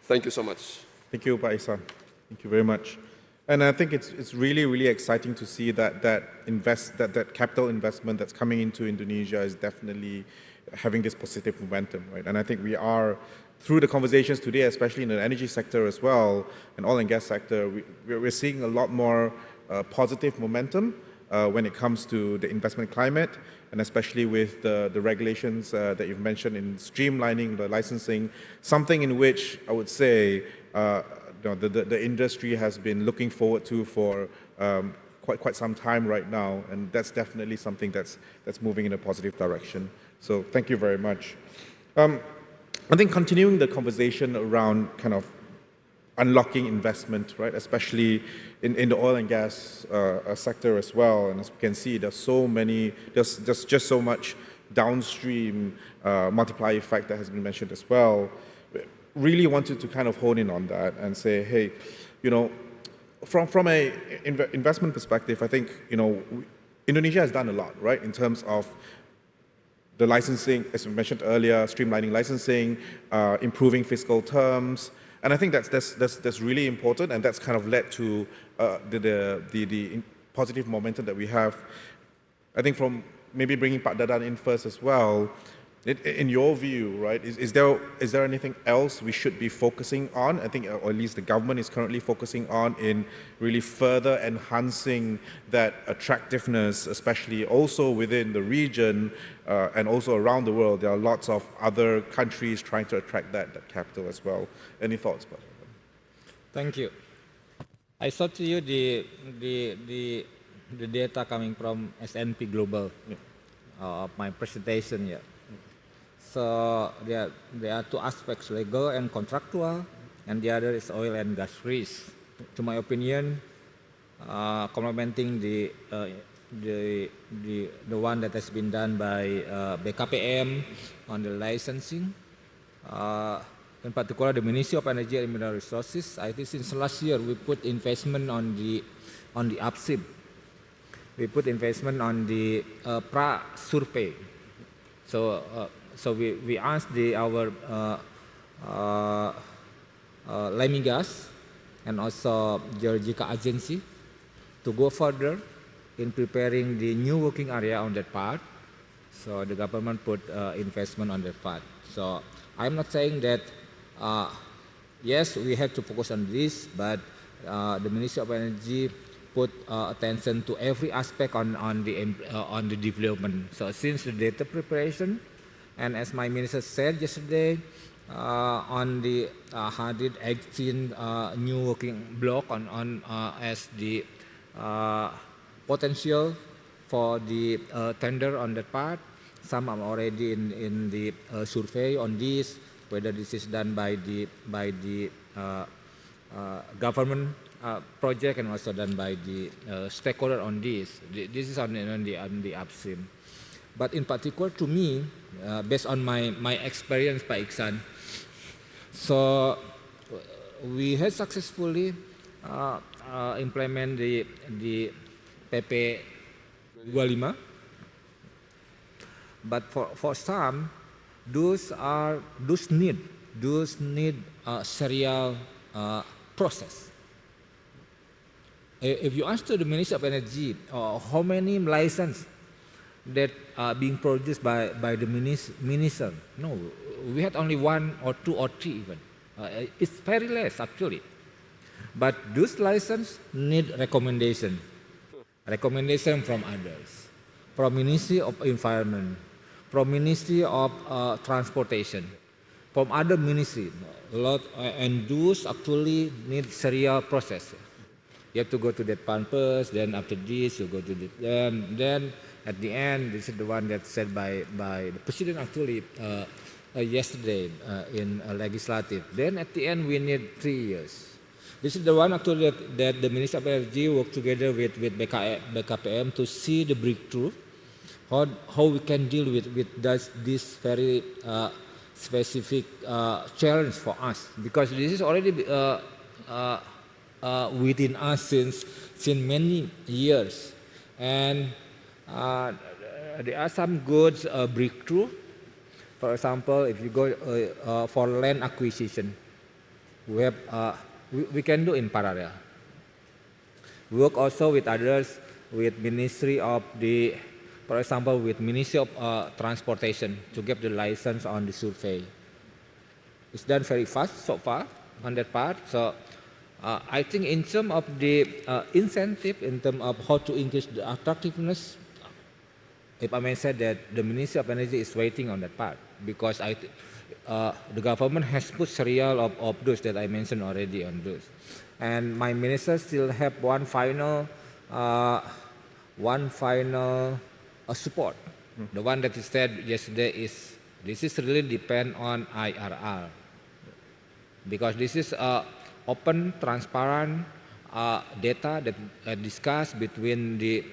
Thank you so much. Thank you, Pak Ichsan. Thank you very much. And I think it's really, really exciting to see that capital investment that's coming into Indonesia is definitely having this positive momentum, right? And I think we are, through the conversations today, especially in the energy sector as well, and oil and gas sector, we're seeing a lot more positive momentum when it comes to the investment climate, and especially with the regulations that you've mentioned in streamlining the licensing, something in which I would say the industry has been looking forward to for quite some time right now, and that's definitely something that's moving in a positive direction. So thank you very much. I think continuing the conversation around kind of unlocking investment, right, especially in the oil and gas sector as well, and as we can see, there's just so much downstream multiplier effect that has been mentioned as well. Really wanted to kind of hone in on that and say, hey, from a investment perspective, I think, Indonesia has done a lot, right, in terms of the licensing, as we mentioned earlier, streamlining licensing, improving fiscal terms, and I think that's really important, and that's kind of led to the positive momentum that we have. I think from maybe bringing Pak Dadan in first as well. In your view, right, is there anything else we should be focusing on? I think, or at least the government is currently focusing on in really further enhancing that attractiveness, especially also within the region and also around the world. There are lots of other countries trying to attract that capital as well. Any thoughts about that? Thank you. I saw to you the data coming from S&P Global of my presentation here. So there are two aspects, legal and contractual, and the other is oil and gas risk. To my opinion, complementing the one that has been done by BKPM on the licensing. In particular, the Ministry of Energy and Mineral Resources. I think since last year we put investment on the upstream. We put investment on the pra survey. So we asked our Lemigas and also JBIC agency to go further in preparing the new working area on that part. So the government put investment on that part. So I'm not saying that yes, we have to focus on this, but the Ministry of Energy put attention to every aspect on the development. So since the data preparation, and as my minister said yesterday, on the Hadid Ichsan new working block on as the potential for the tender on that part. Some are already in the survey on this, whether this is done by the government project and also done by the stakeholder on this. This is on the upstream. But in particular to me, based on my experience by Ichsan, so we had successfully implement the PP 25. But for some, those need serial process. If you ask to the Ministry of Energy, how many license that are being produced by the minister? No, we had only 1 or 2 or 3 even. It's very less actually. But those license need recommendation from others, from Ministry of Environment, from Ministry of Transportation, from other ministry. And those actually need serial process. You have to go to that one first, then after this you go to the then at the end, this is the one that's said by the President actually yesterday in legislative. Then at the end we need 3 years. This is the one actually that the Minister of Energy worked together with BKPM to see the breakthrough, how we can deal with this very specific challenge for us, because this is already within us since many years, and there are some good breakthrough. For example, if you go for land acquisition, we have we can do in parallel. We work also with others, with Ministry of the, for example, with Ministry of Transportation to get the license on the survey. It's done very fast so far on that part. So I think in terms of the incentive, in terms of how to increase the attractiveness, if I may say that the Ministry of Energy is waiting on that part, because the government has put serial of those that I mentioned already on those. And my minister still have one final support. The one that he said yesterday is, this is really depend on IRR. Because this is open, transparent data that discussed between the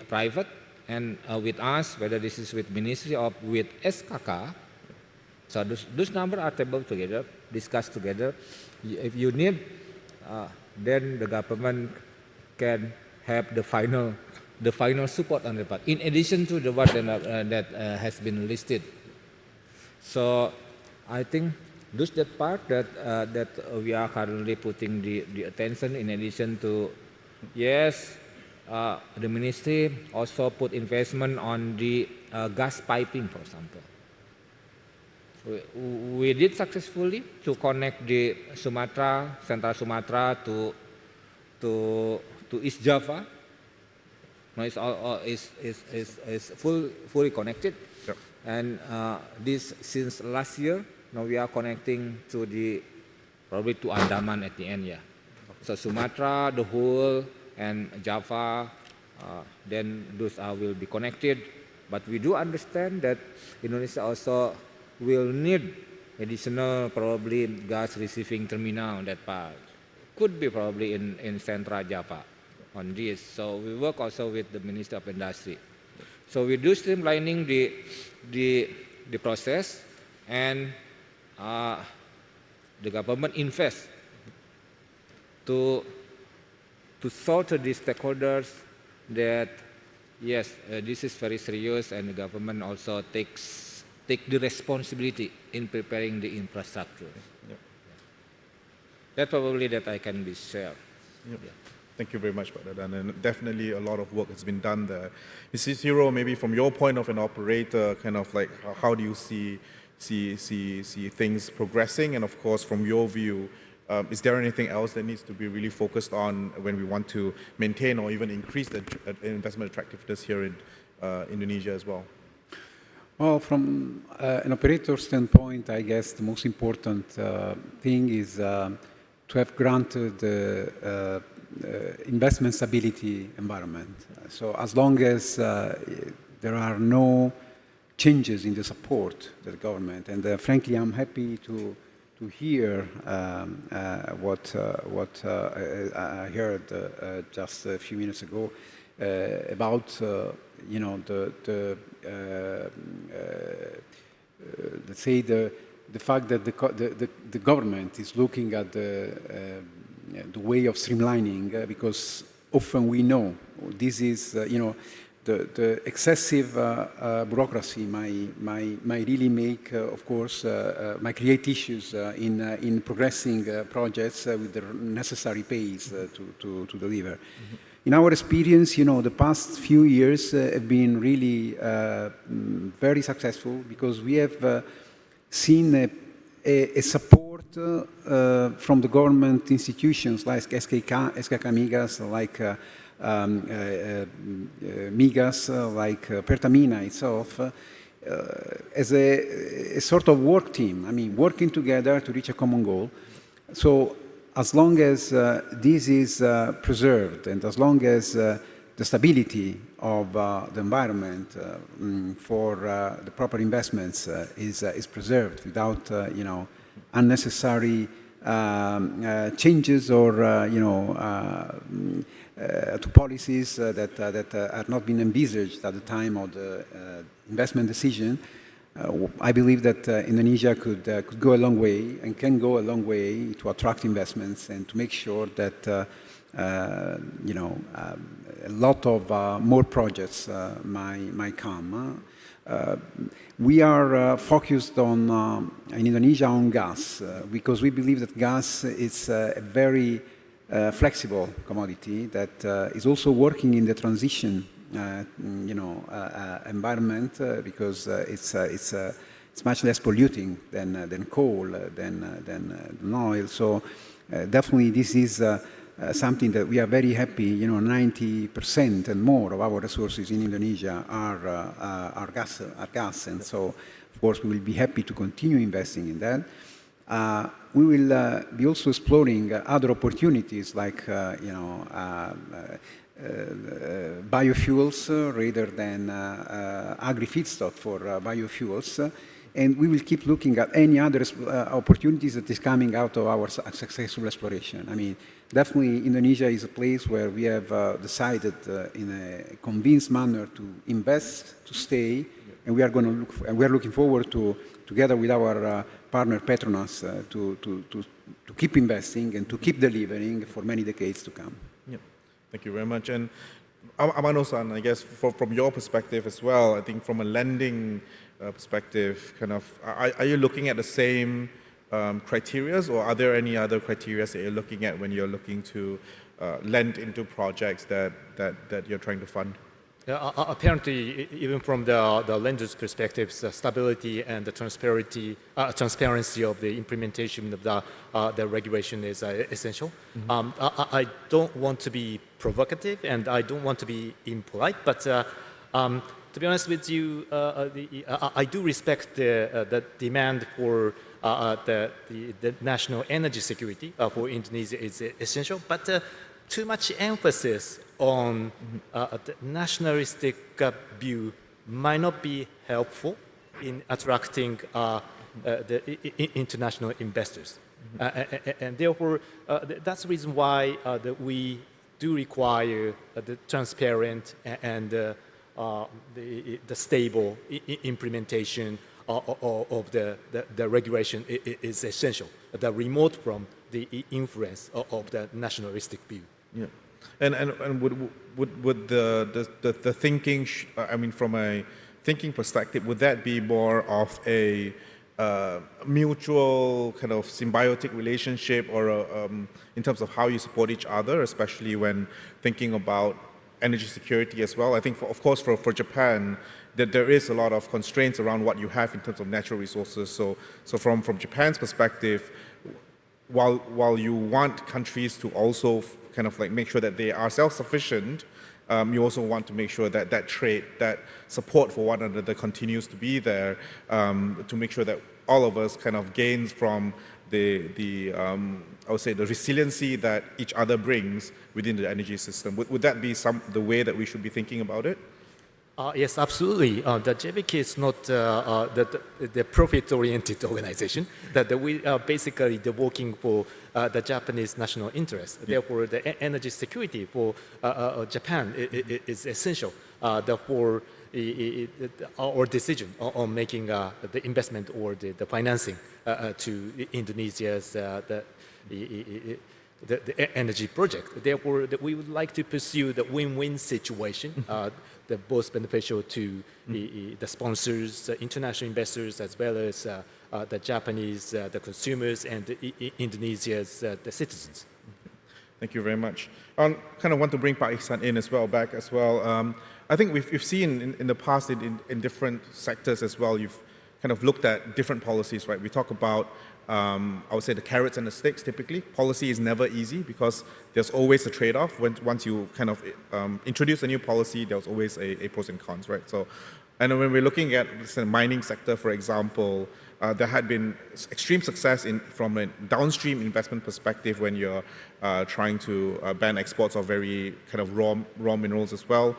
private and with us, whether this is with Ministry or with SKK. So those numbers are tabled together, discussed together. If you need, then the government can have the final support on the part, in addition to the one that has been listed. So I think that part that we are currently putting the attention, in addition to, yes, the ministry also put investment on the gas piping, for example. We did successfully to connect the Sumatra, Central Sumatra to East Java. Now it's all is fully connected. Yep. And this since last year. Now we are connecting to probably to Andaman at the end, yeah. So Sumatra, the whole, and Java, then those will be connected. But we do understand that Indonesia also will need additional probably gas receiving terminal on that part. could be probably in Central Java on this. So we work also with the Minister of Industry. So we do streamlining the process, and the government invests to show to the stakeholders that yes, this is very serious, and the government also take the responsibility in preparing the infrastructure. Yep. That's probably that I can be shared. Yep. Yeah. Thank you very much, Dadan, and definitely a lot of work has been done there. Mrs. Ciro, maybe from your point of an operator, kind of like how do you see things progressing, and of course from your view, is there anything else that needs to be really focused on when we want to maintain or even increase the investment attractiveness here in Indonesia as well? Well, from an operator standpoint, I guess the most important thing is to have granted investment stability environment. So as long as there are no changes in the support of the government, and frankly, I'm happy to hear what I heard just a few minutes ago about let's say the fact that the government is looking at the way of streamlining, because often we know this is the excessive bureaucracy might really make, of course, might create issues in progressing projects with the necessary pace to deliver. Mm-hmm. In our experience, the past few years have been really very successful, because we have seen a support from the government institutions like SKK Migas, like Migas, like Pertamina itself, as a sort of work team. I mean, working together to reach a common goal. So as long as this is preserved, and as long as the stability of the environment for the proper investments is preserved without unnecessary changes or to policies that had not been envisaged at the time of the investment decision, I believe that Indonesia could go a long way, and can go a long way, to attract investments and to make sure that a lot of more projects might come. We are focused on in Indonesia on gas, because we believe that gas is a very flexible commodity that is also working in the transition environment, because it's much less polluting than coal, than oil. So definitely this is something that we are very happy. 90% and more of our resources in Indonesia are gas, and so of course we will be happy to continue investing in that. We will be also exploring other opportunities like biofuels rather than agri-feedstock for biofuels. And we will keep looking at any other opportunities that is coming out of our successful exploration. I mean, definitely Indonesia is a place where we have decided in a convinced manner to invest, to stay, and we are looking forward to, together with our partner Petronas, to keep investing and to keep delivering for many decades to come. Yeah. Thank you very much. And Amano-san, I guess from your perspective as well, I think from a lending perspective, kind of, are you looking at the same criteria, or are there any other criteria that you're looking at when you're looking to lend into projects that you're trying to fund? Yeah, apparently, even from the lender's perspective, the stability and the transparency of the implementation of the regulation is essential. Mm-hmm. I don't want to be provocative, and I don't want to be impolite, but to be honest with you, I do respect the demand for the national energy security for Indonesia is essential, but too much emphasis on the nationalistic view might not be helpful in attracting the international investors. And therefore, that's the reason why that we do require the transparent and the stable implementation of the regulation is essential. The remote from the influence of the nationalistic view. Yeah, and would the thinking, I mean, from a thinking perspective, would that be more of a mutual kind of symbiotic relationship, or in terms of how you support each other, especially when thinking about energy security as well? I think, of course, for Japan, that there is a lot of constraints around what you have in terms of natural resources. So from Japan's perspective, while you want countries to also kind of like make sure that they are self-sufficient, you also want to make sure that that trade, that support for one another continues to be there, to make sure that all of us kind of gains from the I would say the resiliency that each other brings within the energy system. Would that be the way that we should be thinking about it? Yes, absolutely. The JBIC is not the profit-oriented organization. That we are basically working for the Japanese national interest. Yeah. Therefore, the energy security for Japan is essential. Therefore, our decision on making the investment or the financing to Indonesia's the energy project. Therefore, we would like to pursue the win-win situation, that both beneficial to the sponsors, international investors, as well as the Japanese, the consumers, and Indonesia's the citizens. Thank you very much. I kind of want to bring Pak Ichsan in as well, back as well. I think we've seen in the past in different sectors as well, you've kind of looked at different policies, right? We talk about I would say the carrots and the sticks. Typically, policy is never easy because there's always a trade-off. Once you kind of introduce a new policy, there's always a pros and cons, right? So, and when we're looking at the mining sector, for example, there had been extreme success from a downstream investment perspective when you're trying to ban exports of very kind of raw minerals as well.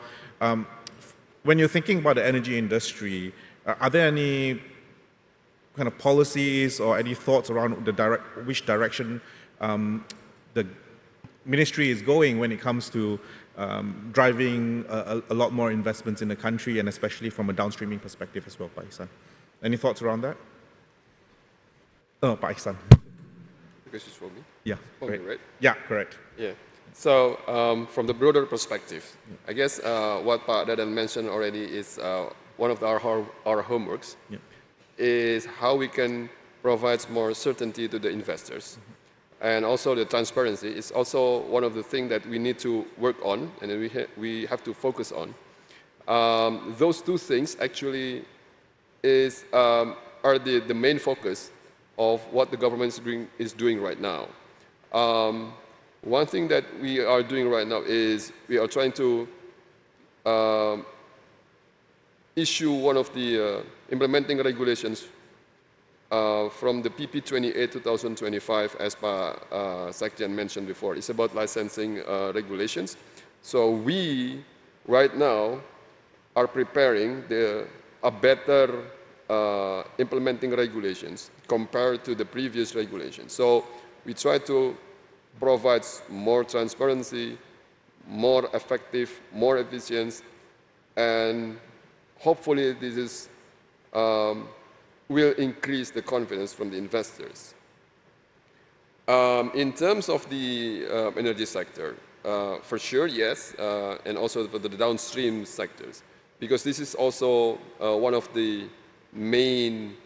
When you're thinking about the energy industry, are there any kind of policies or any thoughts around which direction the ministry is going when it comes to driving a lot more investments in the country, and especially from a downstreaming perspective as well, Pak Ichsan? Any thoughts around that? Oh, Pak Ichsan. Because it's for me? Yeah, for me, right? Yeah, correct. Yeah. So from the broader perspective, I guess what Pak Dadan mentioned already is one of our homeworks. Yeah. Is how we can provide more certainty to the investors. And also the transparency is also one of the things that we need to work on, and we have to focus on. Those two things actually are the main focus of what the government is doing right now. One thing that we are doing right now is we are trying to issue one of the implementing regulations from the PP 28 2025, as Sekjen mentioned before. It's about licensing regulations. So we, right now, are preparing a better implementing regulations compared to the previous regulations. So we try to provide more transparency, more effective, more efficient, and hopefully this will increase the confidence from the investors. In terms of the energy sector, for sure, yes, and also for the downstream sectors, because this is also one of the main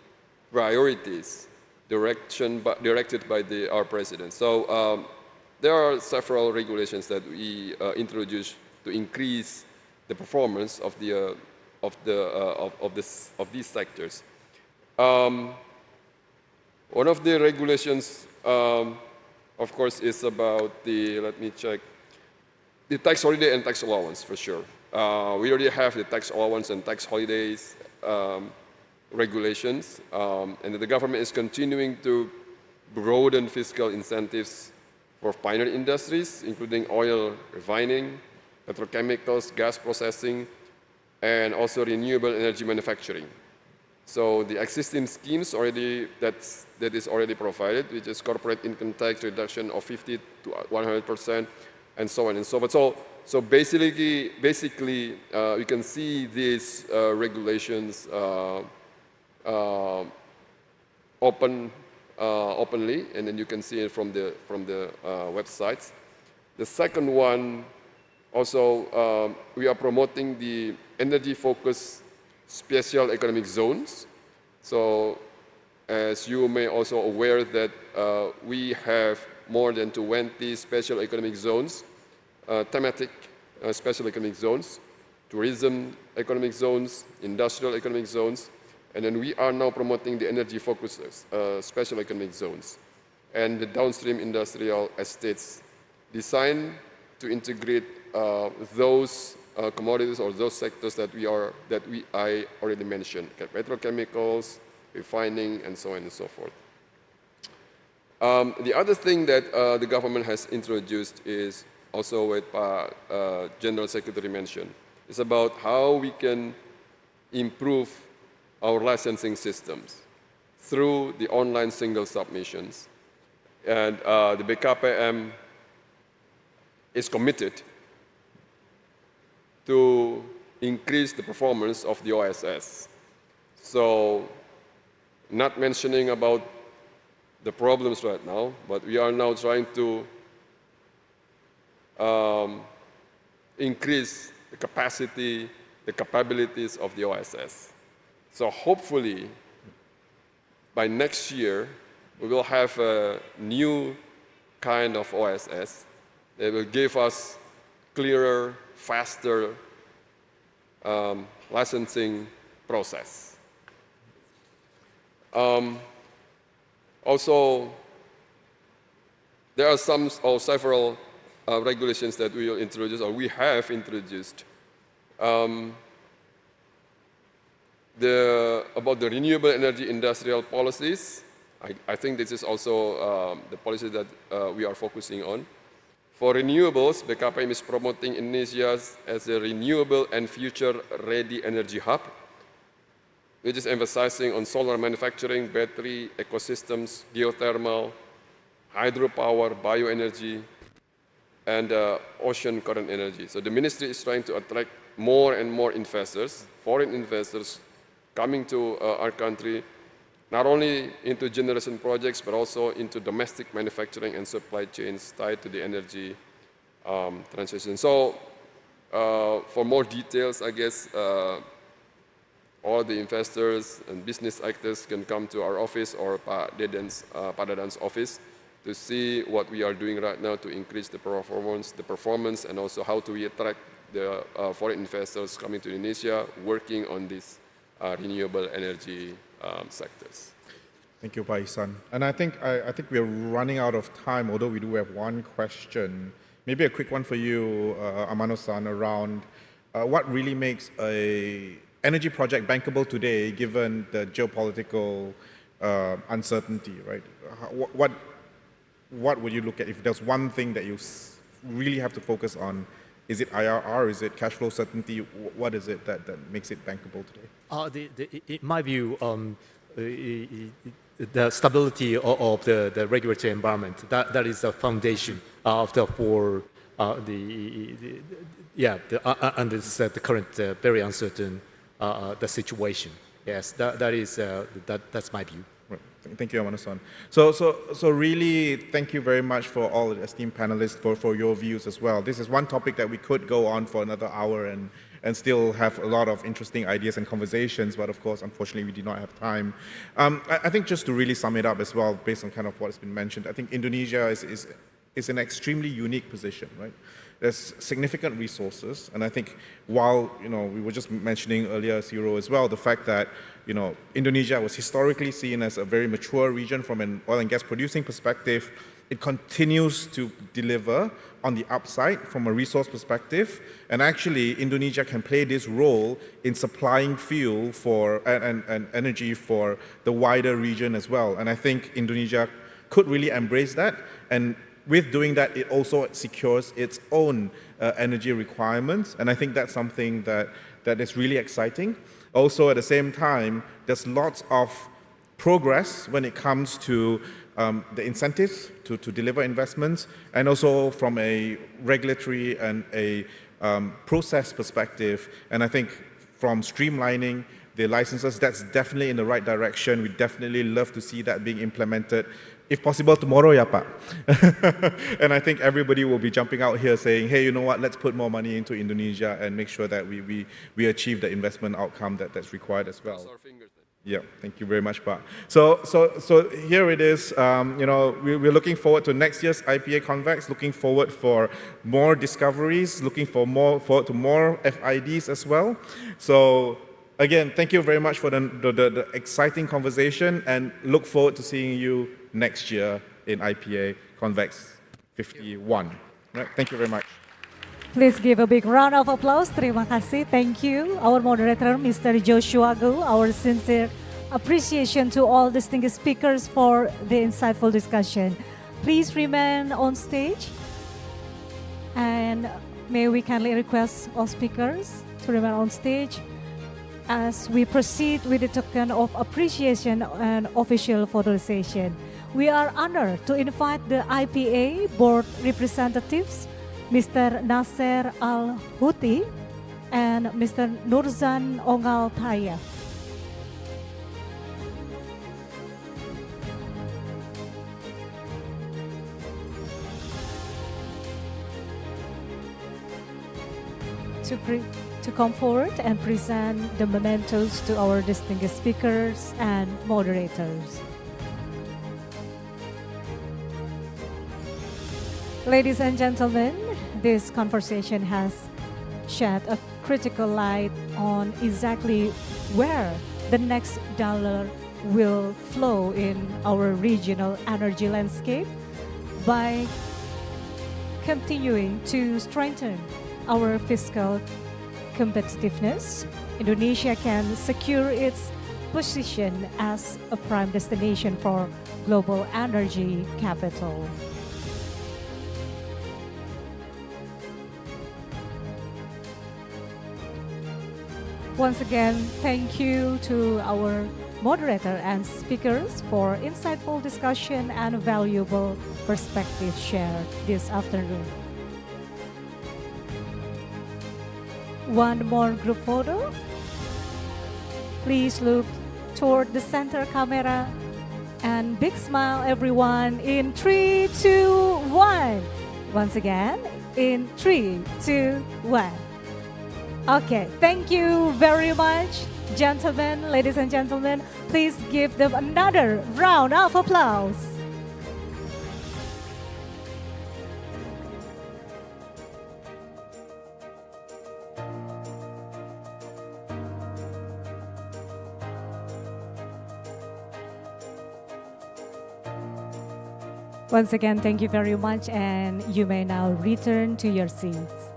priorities directed by our president. So there are several regulations that we introduced to increase the performance of these sectors. One of the regulations, of course, is about let me check, the tax holiday and tax allowance, for sure. We already have the tax allowance and tax holidays regulations, and the government is continuing to broaden fiscal incentives for pioneer industries, including oil refining, petrochemicals, gas processing, and also renewable energy manufacturing. So the existing schemes already that is already provided, which is corporate income tax reduction of 50 to 100%, and so on and so forth. So basically, you can see these regulations openly, and then you can see it from the websites. The second one, also, we are promoting the energy-focused special economic zones. So, as you may also aware that we have more than 20 special economic zones, thematic special economic zones, tourism economic zones, industrial economic zones, and then we are now promoting the energy-focused special economic zones and the downstream industrial estates designed to integrate those commodities or those sectors that I already mentioned, petrochemicals, refining, and so on and so forth. The other thing that the government has introduced is also what General Secretary mentioned. It's about how we can improve our licensing systems through the online single submissions. And the BKPM is committed to increase the performance of the OSS. So, not mentioning about the problems right now, but we are now trying to increase the capacity, the capabilities of the OSS. So hopefully, by next year, we will have a new kind of OSS that will give us clearer, faster licensing process. Also, there are some or several regulations that we will introduce, or we have introduced, about the renewable energy industrial policies. I think this is also the policy that we are focusing on. For renewables, BKPM is promoting Indonesia as a renewable and future-ready energy hub, which is emphasizing on solar manufacturing, battery ecosystems, geothermal, hydropower, bioenergy, and ocean current energy. So the ministry is trying to attract more and more investors, foreign investors, coming to our country, not only into generation projects, but also into domestic manufacturing and supply chains tied to the energy transition. So for more details, I guess, all the investors and business actors can come to our office or Dadan's office to see what we are doing right now to increase the performance, and also how to attract the foreign investors coming to Indonesia, working on these renewable energy sectors. Thank you, Ichsan. And I think we're running out of time, although we do have one question. Maybe a quick one for you, Amano-san, around what really makes a energy project bankable today, given the geopolitical uncertainty, right? What would you look at if there's one thing that you really have to focus on? Is it IRR? Is it cash flow certainty? What is it that makes it bankable today? In my view, the stability of the regulatory environment, that is the foundation of the current very uncertain the situation. Yes, that's my view. Right. Thank you, Amano-san. So really, thank you very much for all the esteemed panelists for your views as well. This is one topic that we could go on for another hour and still have a lot of interesting ideas and conversations, but of course, unfortunately, we did not have time. I think just to really sum it up as well, based on kind of what's been mentioned, I think Indonesia is in an extremely unique position, right? There's significant resources, and I think while, we were just mentioning earlier, Ciro, as well, the fact that, Indonesia was historically seen as a very mature region from an oil and gas producing perspective. It continues to deliver on the upside from a resource perspective, and actually Indonesia can play this role in supplying fuel for and energy for the wider region as well. And I think Indonesia could really embrace that, and with doing that, it also secures its own energy requirements, and I think that's something that that is really exciting. Also, at the same time, there's lots of progress when it comes to the incentives to deliver investments, and also from a regulatory and a process perspective. And I think from streamlining the licenses, that's definitely in the right direction. We definitely love to see that being implemented. If possible, tomorrow, ya Pak. And I think everybody will be jumping out here saying, hey, you know what, let's put more money into Indonesia and make sure that we achieve the investment outcome that's required as well. Yeah, thank you very much, Pak. So here it is. We're looking forward to next year's IPA Convex, looking forward for more discoveries, looking forward to more FIDs as well. So again, thank you very much for the exciting conversation, and look forward to seeing you next year in IPA Convex 51. Right, thank you very much. Please give a big round of applause. Terima kasih. Thank you, our moderator, Mr. Joshua Go. Our sincere appreciation to all distinguished speakers for the insightful discussion. Please remain on stage. And may we kindly request all speakers to remain on stage as we proceed with the token of appreciation and official photorization. We are honored to invite the IPA board representatives, Mr. Nasser Al-Houthi and Mr. Nurzan Ongal Tayef. To come forward and present the mementos to our distinguished speakers and moderators. Ladies and gentlemen, this conversation has shed a critical light on exactly where the next dollar will flow in our regional energy landscape by continuing to strengthen our fiscal competitiveness. Indonesia can secure its position as a prime destination for global energy capital. Once again, thank you to our moderator and speakers for insightful discussion and valuable perspectives shared this afternoon. One more group photo. Please look toward the center camera and big smile everyone in 3, 2, 1. Once again, in 3, 2, 1. Okay, thank you very much, gentlemen, ladies and gentlemen. Please give them another round of applause. Once again, thank you very much, and you may now return to your seats.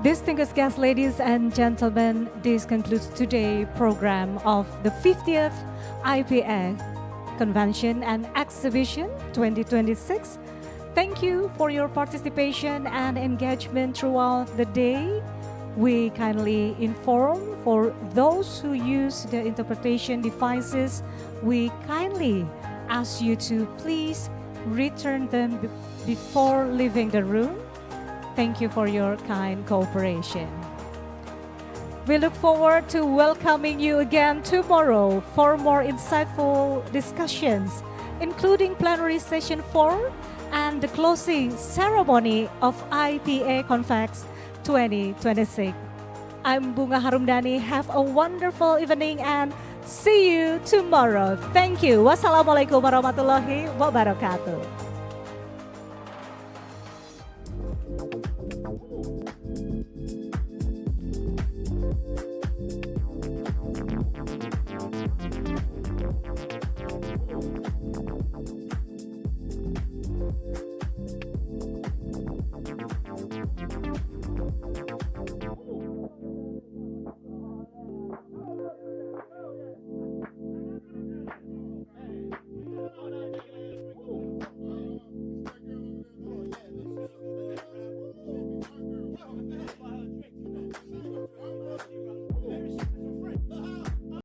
Distinguished guests, ladies and gentlemen, this concludes today's program of the 50th IPA Convention and Exhibition 2026. Thank you for your participation and engagement throughout the day. We kindly inform for those who use the interpretation devices, we kindly ask you to please return them before leaving the room. Thank you for your kind cooperation. We look forward to welcoming you again tomorrow for more insightful discussions, including plenary session 4 and the closing ceremony of IPA Convex 2026. I'm Bunga Harumdani. Have a wonderful evening and see you tomorrow. Thank you. Wassalamualaikum warahmatullahi wabarakatuh.